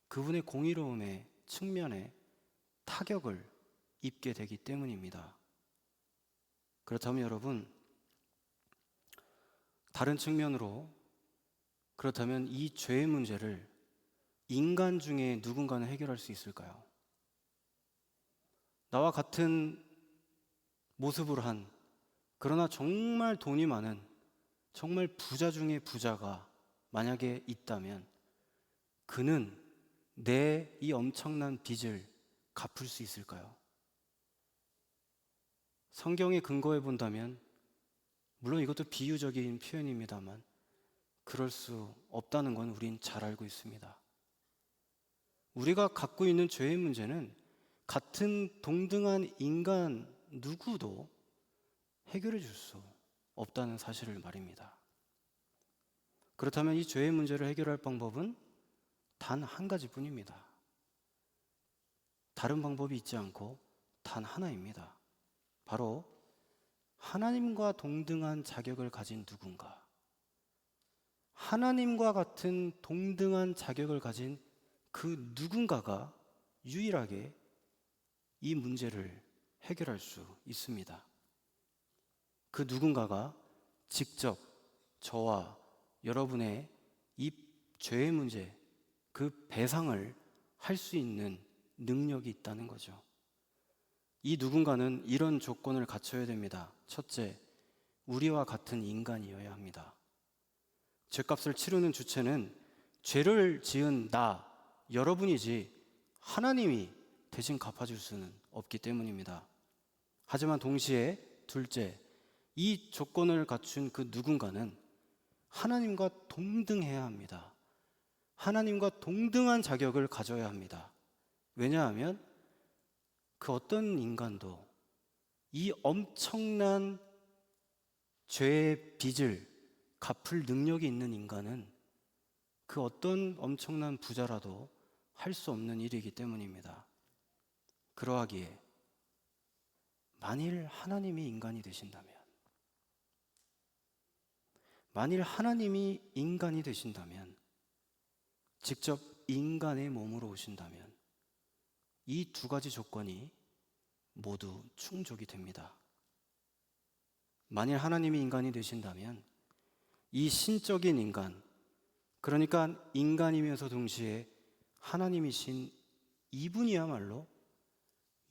그분의 공의로움의 측면에 타격을 입게 되기 때문입니다. 그렇다면 여러분, 다른 측면으로 그렇다면 이 죄의 문제를 인간 중에 누군가는 해결할 수 있을까요? 나와 같은 모습을 한, 그러나 정말 돈이 많은, 정말 부자 중에 부자가 만약에 있다면 그는 내 이 엄청난 빚을 갚을 수 있을까요? 성경에 근거해 본다면, 물론 이것도 비유적인 표현입니다만 그럴 수 없다는 건 우린 잘 알고 있습니다. 우리가 갖고 있는 죄의 문제는 같은 동등한 인간 누구도 해결해 줄 수 없다는 사실을 말입니다. 그렇다면 이 죄의 문제를 해결할 방법은 단 한 가지뿐입니다. 다른 방법이 있지 않고 단 하나입니다. 바로 하나님과 동등한 자격을 가진 누군가, 하나님과 같은 동등한 자격을 가진 그 누군가가 유일하게 이 문제를 해결할 수 있습니다. 그 누군가가 직접 저와 여러분의 이 죄의 문제, 그 배상을 할 수 있는 능력이 있다는 거죠. 이 누군가는 이런 조건을 갖춰야 됩니다. 첫째, 우리와 같은 인간이어야 합니다. 죄값을 치르는 주체는 죄를 지은 나, 여러분이지 하나님이 대신 갚아줄 수는 없기 때문입니다. 하지만 동시에 둘째, 이 조건을 갖춘 그 누군가는 하나님과 동등해야 합니다. 하나님과 동등한 자격을 가져야 합니다. 왜냐하면 그 어떤 인간도 이 엄청난 죄의 빚을 갚을 능력이 있는 인간은 그 어떤 엄청난 부자라도 할 수 없는 일이기 때문입니다. 그러하기에 만일 하나님이 인간이 되신다면, 만일 하나님이 인간이 되신다면, 직접 인간의 몸으로 오신다면 이 두 가지 조건이 모두 충족이 됩니다. 만일 하나님이 인간이 되신다면 이 신적인 인간, 그러니까 인간이면서 동시에 하나님이신 이분이야말로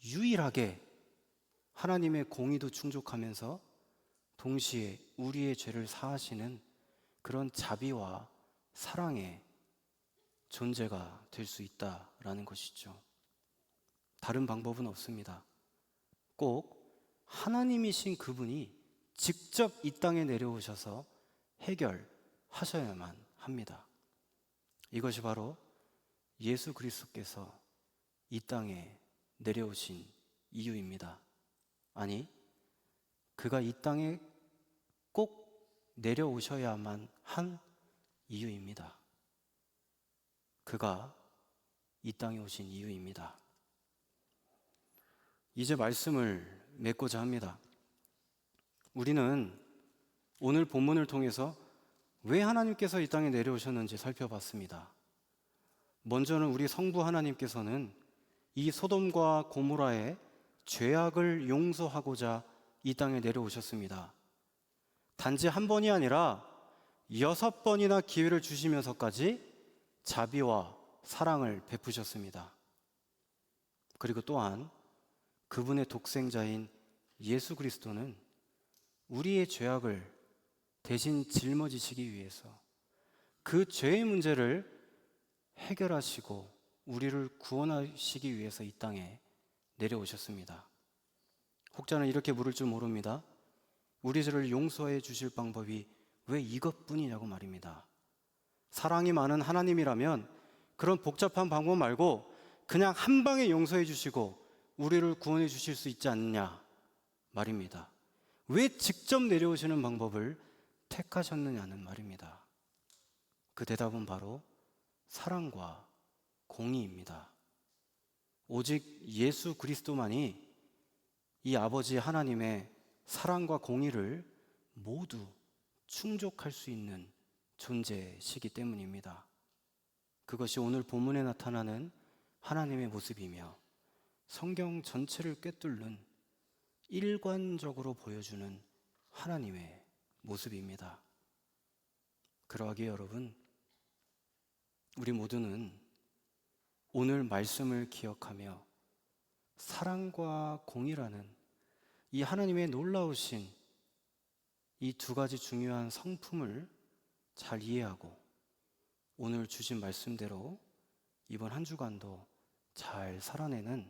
유일하게 하나님의 공의도 충족하면서 동시에 우리의 죄를 사하시는 그런 자비와 사랑의 존재가 될 수 있다라는 것이죠. 다른 방법은 없습니다. 꼭 하나님이신 그분이 직접 이 땅에 내려오셔서 해결하셔야만 합니다. 이것이 바로 예수 그리스도께서 이 땅에 내려오신 이유입니다. 아니, 그가 이 땅에 꼭 내려오셔야만 한 이유입니다. 그가 이 땅에 오신 이유입니다. 이제 말씀을 맺고자 합니다. 우리는 오늘 본문을 통해서 왜 하나님께서 이 땅에 내려오셨는지 살펴봤습니다. 먼저는 우리 성부 하나님께서는 이 소돔과 고모라의 죄악을 용서하고자 이 땅에 내려오셨습니다. 단지 한 번이 아니라 6번이나 기회를 주시면서까지 자비와 사랑을 베푸셨습니다. 그리고 또한 그분의 독생자인 예수 그리스도는 우리의 죄악을 대신 짊어지시기 위해서 그 죄의 문제를 해결하시고 우리를 구원하시기 위해서 이 땅에 내려오셨습니다. 혹자는 이렇게 물을 줄 모릅니다. 우리 죄를 용서해 주실 방법이 왜 이것뿐이냐고 말입니다. 사랑이 많은 하나님이라면 그런 복잡한 방법 말고 그냥 한 방에 용서해 주시고 우리를 구원해 주실 수 있지 않느냐 말입니다. 왜 직접 내려오시는 방법을 택하셨느냐는 말입니다. 그 대답은 바로 사랑과 공의입니다. 오직 예수 그리스도만이 이 아버지 하나님의 사랑과 공의를 모두 충족할 수 있는 존재시기 때문입니다. 그것이 오늘 본문에 나타나는 하나님의 모습이며 성경 전체를 꿰뚫는 일관적으로 보여주는 하나님의 모습입니다. 그러하기에 여러분, 우리 모두는 오늘 말씀을 기억하며 사랑과 공의라는 이 하나님의 놀라우신 이 두 가지 중요한 성품을 잘 이해하고 오늘 주신 말씀대로 이번 한 주간도 잘 살아내는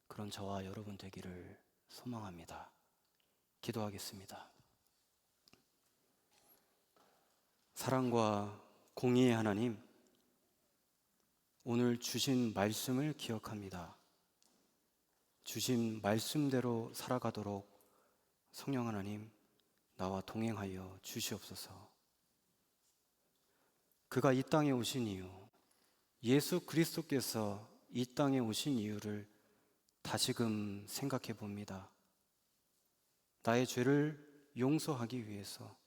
그런 저와 여러분 되기를 소망합니다. 기도하겠습니다. 사랑과 공의의 하나님, 오늘 주신 말씀을 기억합니다. 주신 말씀대로 살아가도록 성령 하나님, 나와 동행하여 주시옵소서. 그가 이 땅에 오신 이유, 예수 그리스도께서 이 땅에 오신 이유를 다시금 생각해 봅니다. 나의 죄를 용서하기 위해서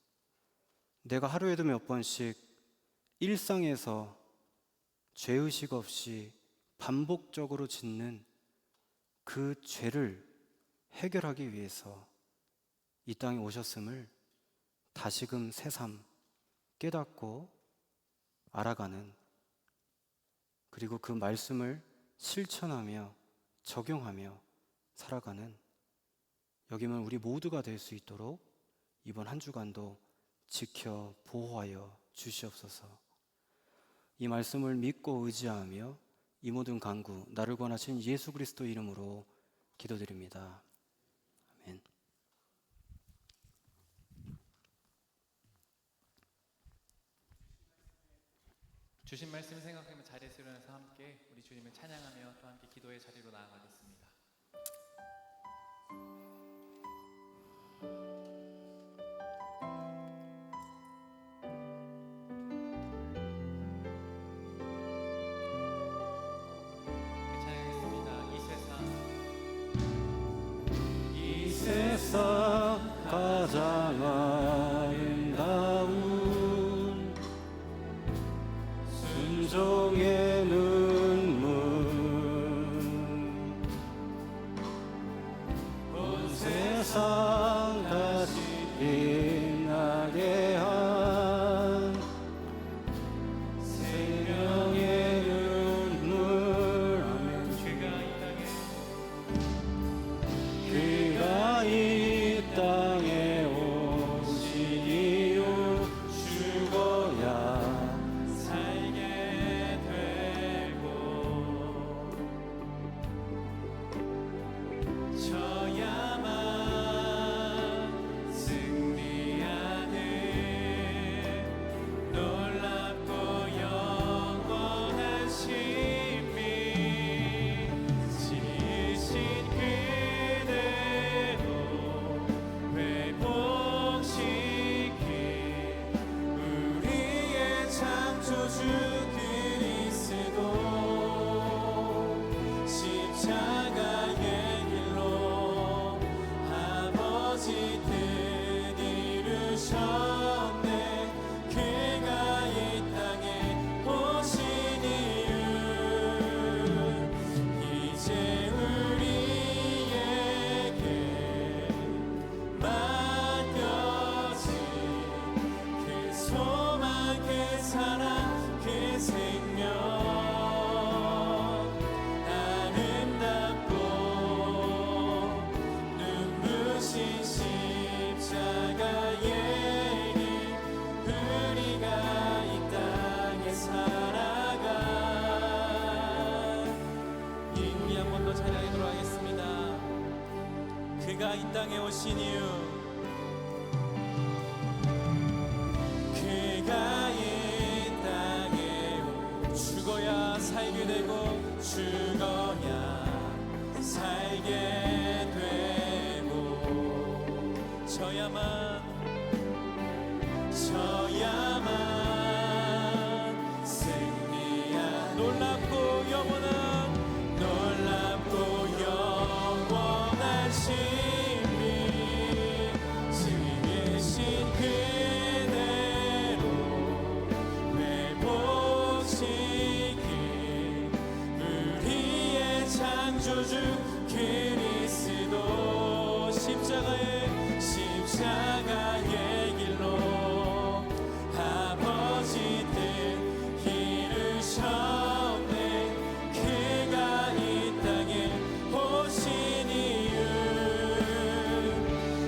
내가 하루에도 몇 번씩 일상에서 죄의식 없이 반복적으로 짓는 그 죄를 해결하기 위해서 이 땅에 오셨음을 다시금 새삼 깨닫고 알아가는, 그리고 그 말씀을 실천하며 적용하며 살아가는 여기면 우리 모두가 될 수 있도록 이번 한 주간도 지켜 보호하여 주시옵소서. 이 말씀을 믿고 의지하며 이 모든 간구 나를 권하신 예수 그리스도 이름으로 기도드립니다. 아멘. 주신 말씀 생각하며 자리에서 일어나서 함께 우리 주님을 찬양하며 또 함께 기도의 자리로 나아가겠습니다. 찬양하겠습니다. 이 세상 가장 아름다운 순종의 눈물, 온 세상 다시 빛나게 한 그가 이 땅에 오신 이유, 그가 이 땅에 죽어야 살게 되고 죽어야 살게 되고 져야만 승리한 놀랍고 영원한 신비 지으신 그대로 회복시킨 우리의 창조주 그리스도 십자가의 길로 아버지 뜻 이루셨네. 그가 이 땅에 오신 이유,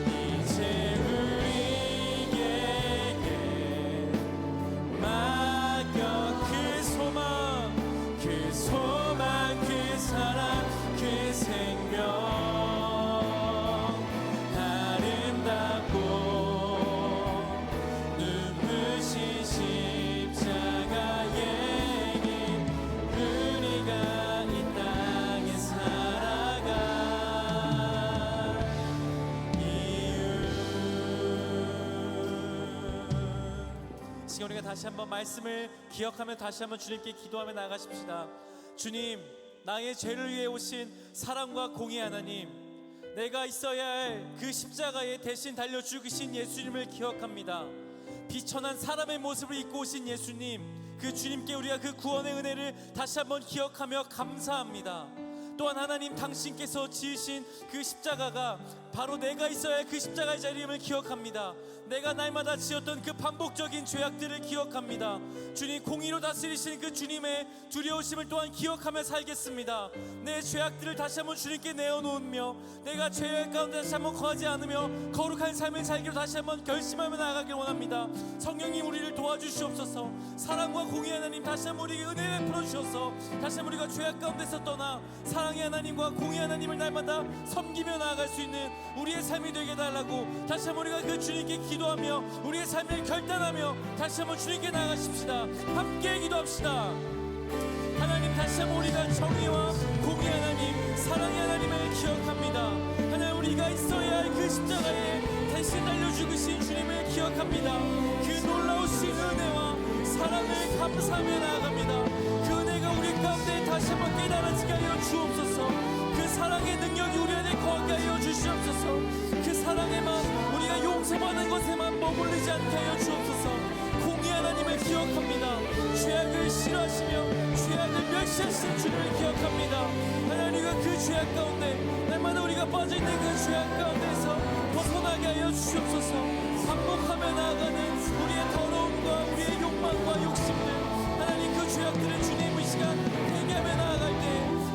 이제 우리에게 맡겨 그 소망 그 사랑 그 생명 아름답고 눈부신 십자가의 길 우리가 이 땅에 살아갈 이유. 지금 우리가 다시 한번 말씀을 기억하며 다시 한번 주님께 기도하며 나가십시다. 주님, 나의 죄를 위해 오신 사랑과 공의 하나님, 내가 있어야 할 그 십자가에 대신 달려 죽으신 예수님을 기억합니다. 비천한 사람의 모습을 입고 오신 예수님, 그 주님께 우리가 그 구원의 은혜를 다시 한번 기억하며 감사합니다. 또한 하나님, 당신께서 지으신 그 십자가가 바로 내가 있어야 할 그 십자가의 자리임을 기억합니다. 내가 날마다 지었던 그 반복적인 죄악들을 기억합니다. 주님, 공의로 다스리시는 그 주님의 두려우심을 또한 기억하며 살겠습니다. 내 죄악들을 다시 한번 주님께 내어놓으며 내가 죄악 가운데 다시 한번 거하지 않으며 거룩한 삶을 살기로 다시 한번 결심하며 나아가길 원합니다. 성령님, 우리를 도와주시옵소서. 사랑과 공의 하나님, 다시 한번 우리에게 은혜를 풀어주셔서 다시 한번 우리가 죄악 가운데서 떠나 사랑의 하나님과 공의 하나님을 날마다 섬기며 나아갈 수 있는 우리의 삶이 되게 해달라고 다시 한번 우리가 그 주님께 기도하며 우리의 삶을 결단하며 다시 한번 주님께 나아가십시다. 함께 기도합시다. 하나님, 다시 한번 우리가 정의와 공의 하나님, 사랑의 하나님을 기억합니다. 하나님, 우리가 있어야 할 그 십자가에 대신 달려 죽으신 주님을 기억합니다. 그 놀라우신 은혜와 사랑을 감사하며 나아갑니다. 그 은혜가 우리 가운데 다시 한번 깨달아지게 하여 주옵소서. 그 사랑의 능력이 우리 안에 거하게 하여 주시옵소서. 그 사랑의 마음, 우리가 용서받는 것에만 머무르지 않게 하여 주옵소서. 공의 하나님을 기억합니다. 죄악을 싫어하시며 죄악을 멸시하신 주님을 기억합니다. 하나님과 그 죄악 가운데 날마다 우리가 빠져있는 그 죄악 가운데서 벗어나게 하여 주시옵소서. 반복하며 나아가는 우리의 더러움과 우리의 욕망과 욕심들, 하나님 그 죄악들을 주님 이 시간 회개하며 나아갈 때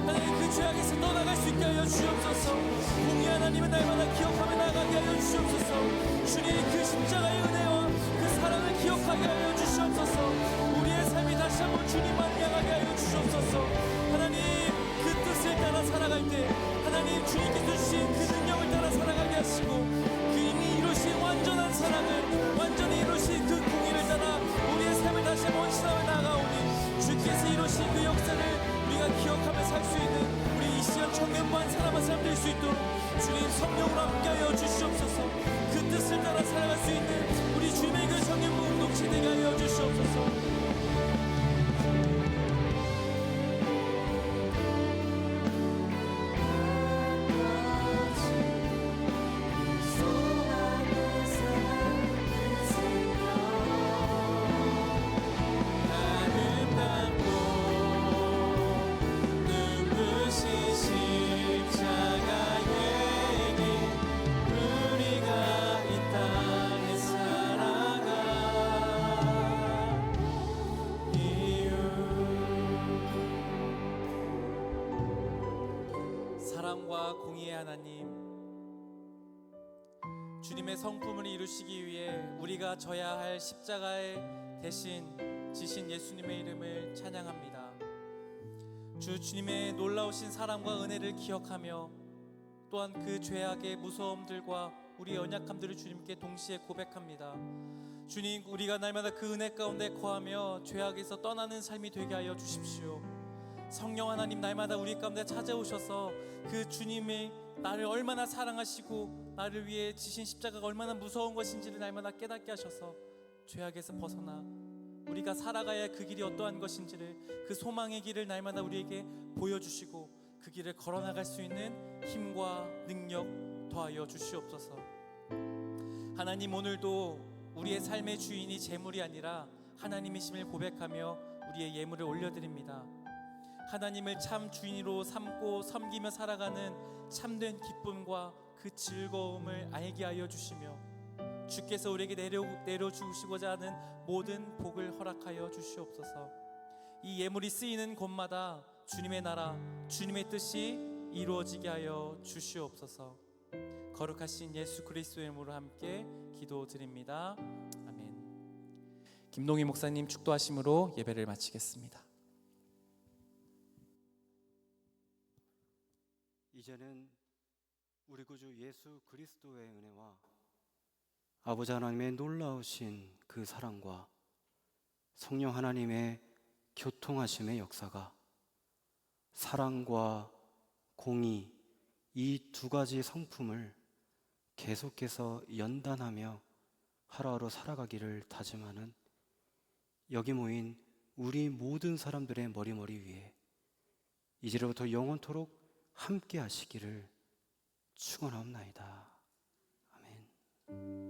하나님 그 죄악에서 떠나갈 수 있게 하여 주옵소서. 공의 하나님은 날마다 기억하며 나아가게 하여 주옵소서. 주님, 그 십자가의 은혜와 그 사랑을 기억하게 하여 주시옵소서. 우리의 삶이 다시 한번 주님만 향하게 하여 주시옵소서. 하나님, 그 뜻을 따라 살아갈 때 하나님 주님께서 주신 그 능력을 따라 살아가게 하시고 그 이미 이루신 완전한 사랑을 완전히 이루신 그 공의를 따라 우리의 삶을 다시 한번 헌신하며 나아가오니 주께서 이루신 그 역사를 우리가 기억하며 살 수 있는 우리 이 시간 청년만 사람한 사람 될 수 있도록 주님 성령으로 함께하여 주시옵소서. 그 뜻을 따라 살아갈 수 있는 우리 주님의 그 청년부 공동체 되게 하여 주시옵소서. 사랑과 공의의 하나님, 주님의 성품을 이루시기 위해 우리가 져야 할 십자가의 대신 지신 예수님의 이름을 찬양합니다. 주님의 놀라우신 사랑과 은혜를 기억하며 또한 그 죄악의 무서움들과 우리의 연약함들을 주님께 동시에 고백합니다. 주님, 우리가 날마다 그 은혜 가운데 거하며 죄악에서 떠나는 삶이 되게 하여 주십시오. 성령 하나님, 날마다 우리 가운데 찾아오셔서 그 주님이 나를 얼마나 사랑하시고 나를 위해 지신 십자가가 얼마나 무서운 것인지를 날마다 깨닫게 하셔서 죄악에서 벗어나 우리가 살아가야 할 그 길이 어떠한 것인지를, 그 소망의 길을 날마다 우리에게 보여주시고 그 길을 걸어나갈 수 있는 힘과 능력 더하여 주시옵소서. 하나님, 오늘도 우리의 삶의 주인이 재물이 아니라 하나님이심을 고백하며 우리의 예물을 올려드립니다. 하나님을 참 주인으로 삼고 섬기며 살아가는 참된 기쁨과 그 즐거움을 알게 하여 주시며 주께서 우리에게 내려주시고자 하는 모든 복을 허락하여 주시옵소서. 이 예물이 쓰이는 곳마다 주님의 나라, 주님의 뜻이 이루어지게 하여 주시옵소서. 거룩하신 예수 그리스도의 이름으로 함께 기도드립니다. 아멘. 김동희 목사님 축도하심으로 예배를 마치겠습니다. 이제는 우리 구주 예수 그리스도의 은혜와 아버지 하나님의 놀라우신 그 사랑과 성령 하나님의 교통하심의 역사가 사랑과 공의, 이 두 가지 성품을 계속해서 연단하며 하루하루 살아가기를 다짐하는 여기 모인 우리 모든 사람들의 머리 위에 이제로부터 영원토록 함께 하시기를 축원하옵나이다. 아멘.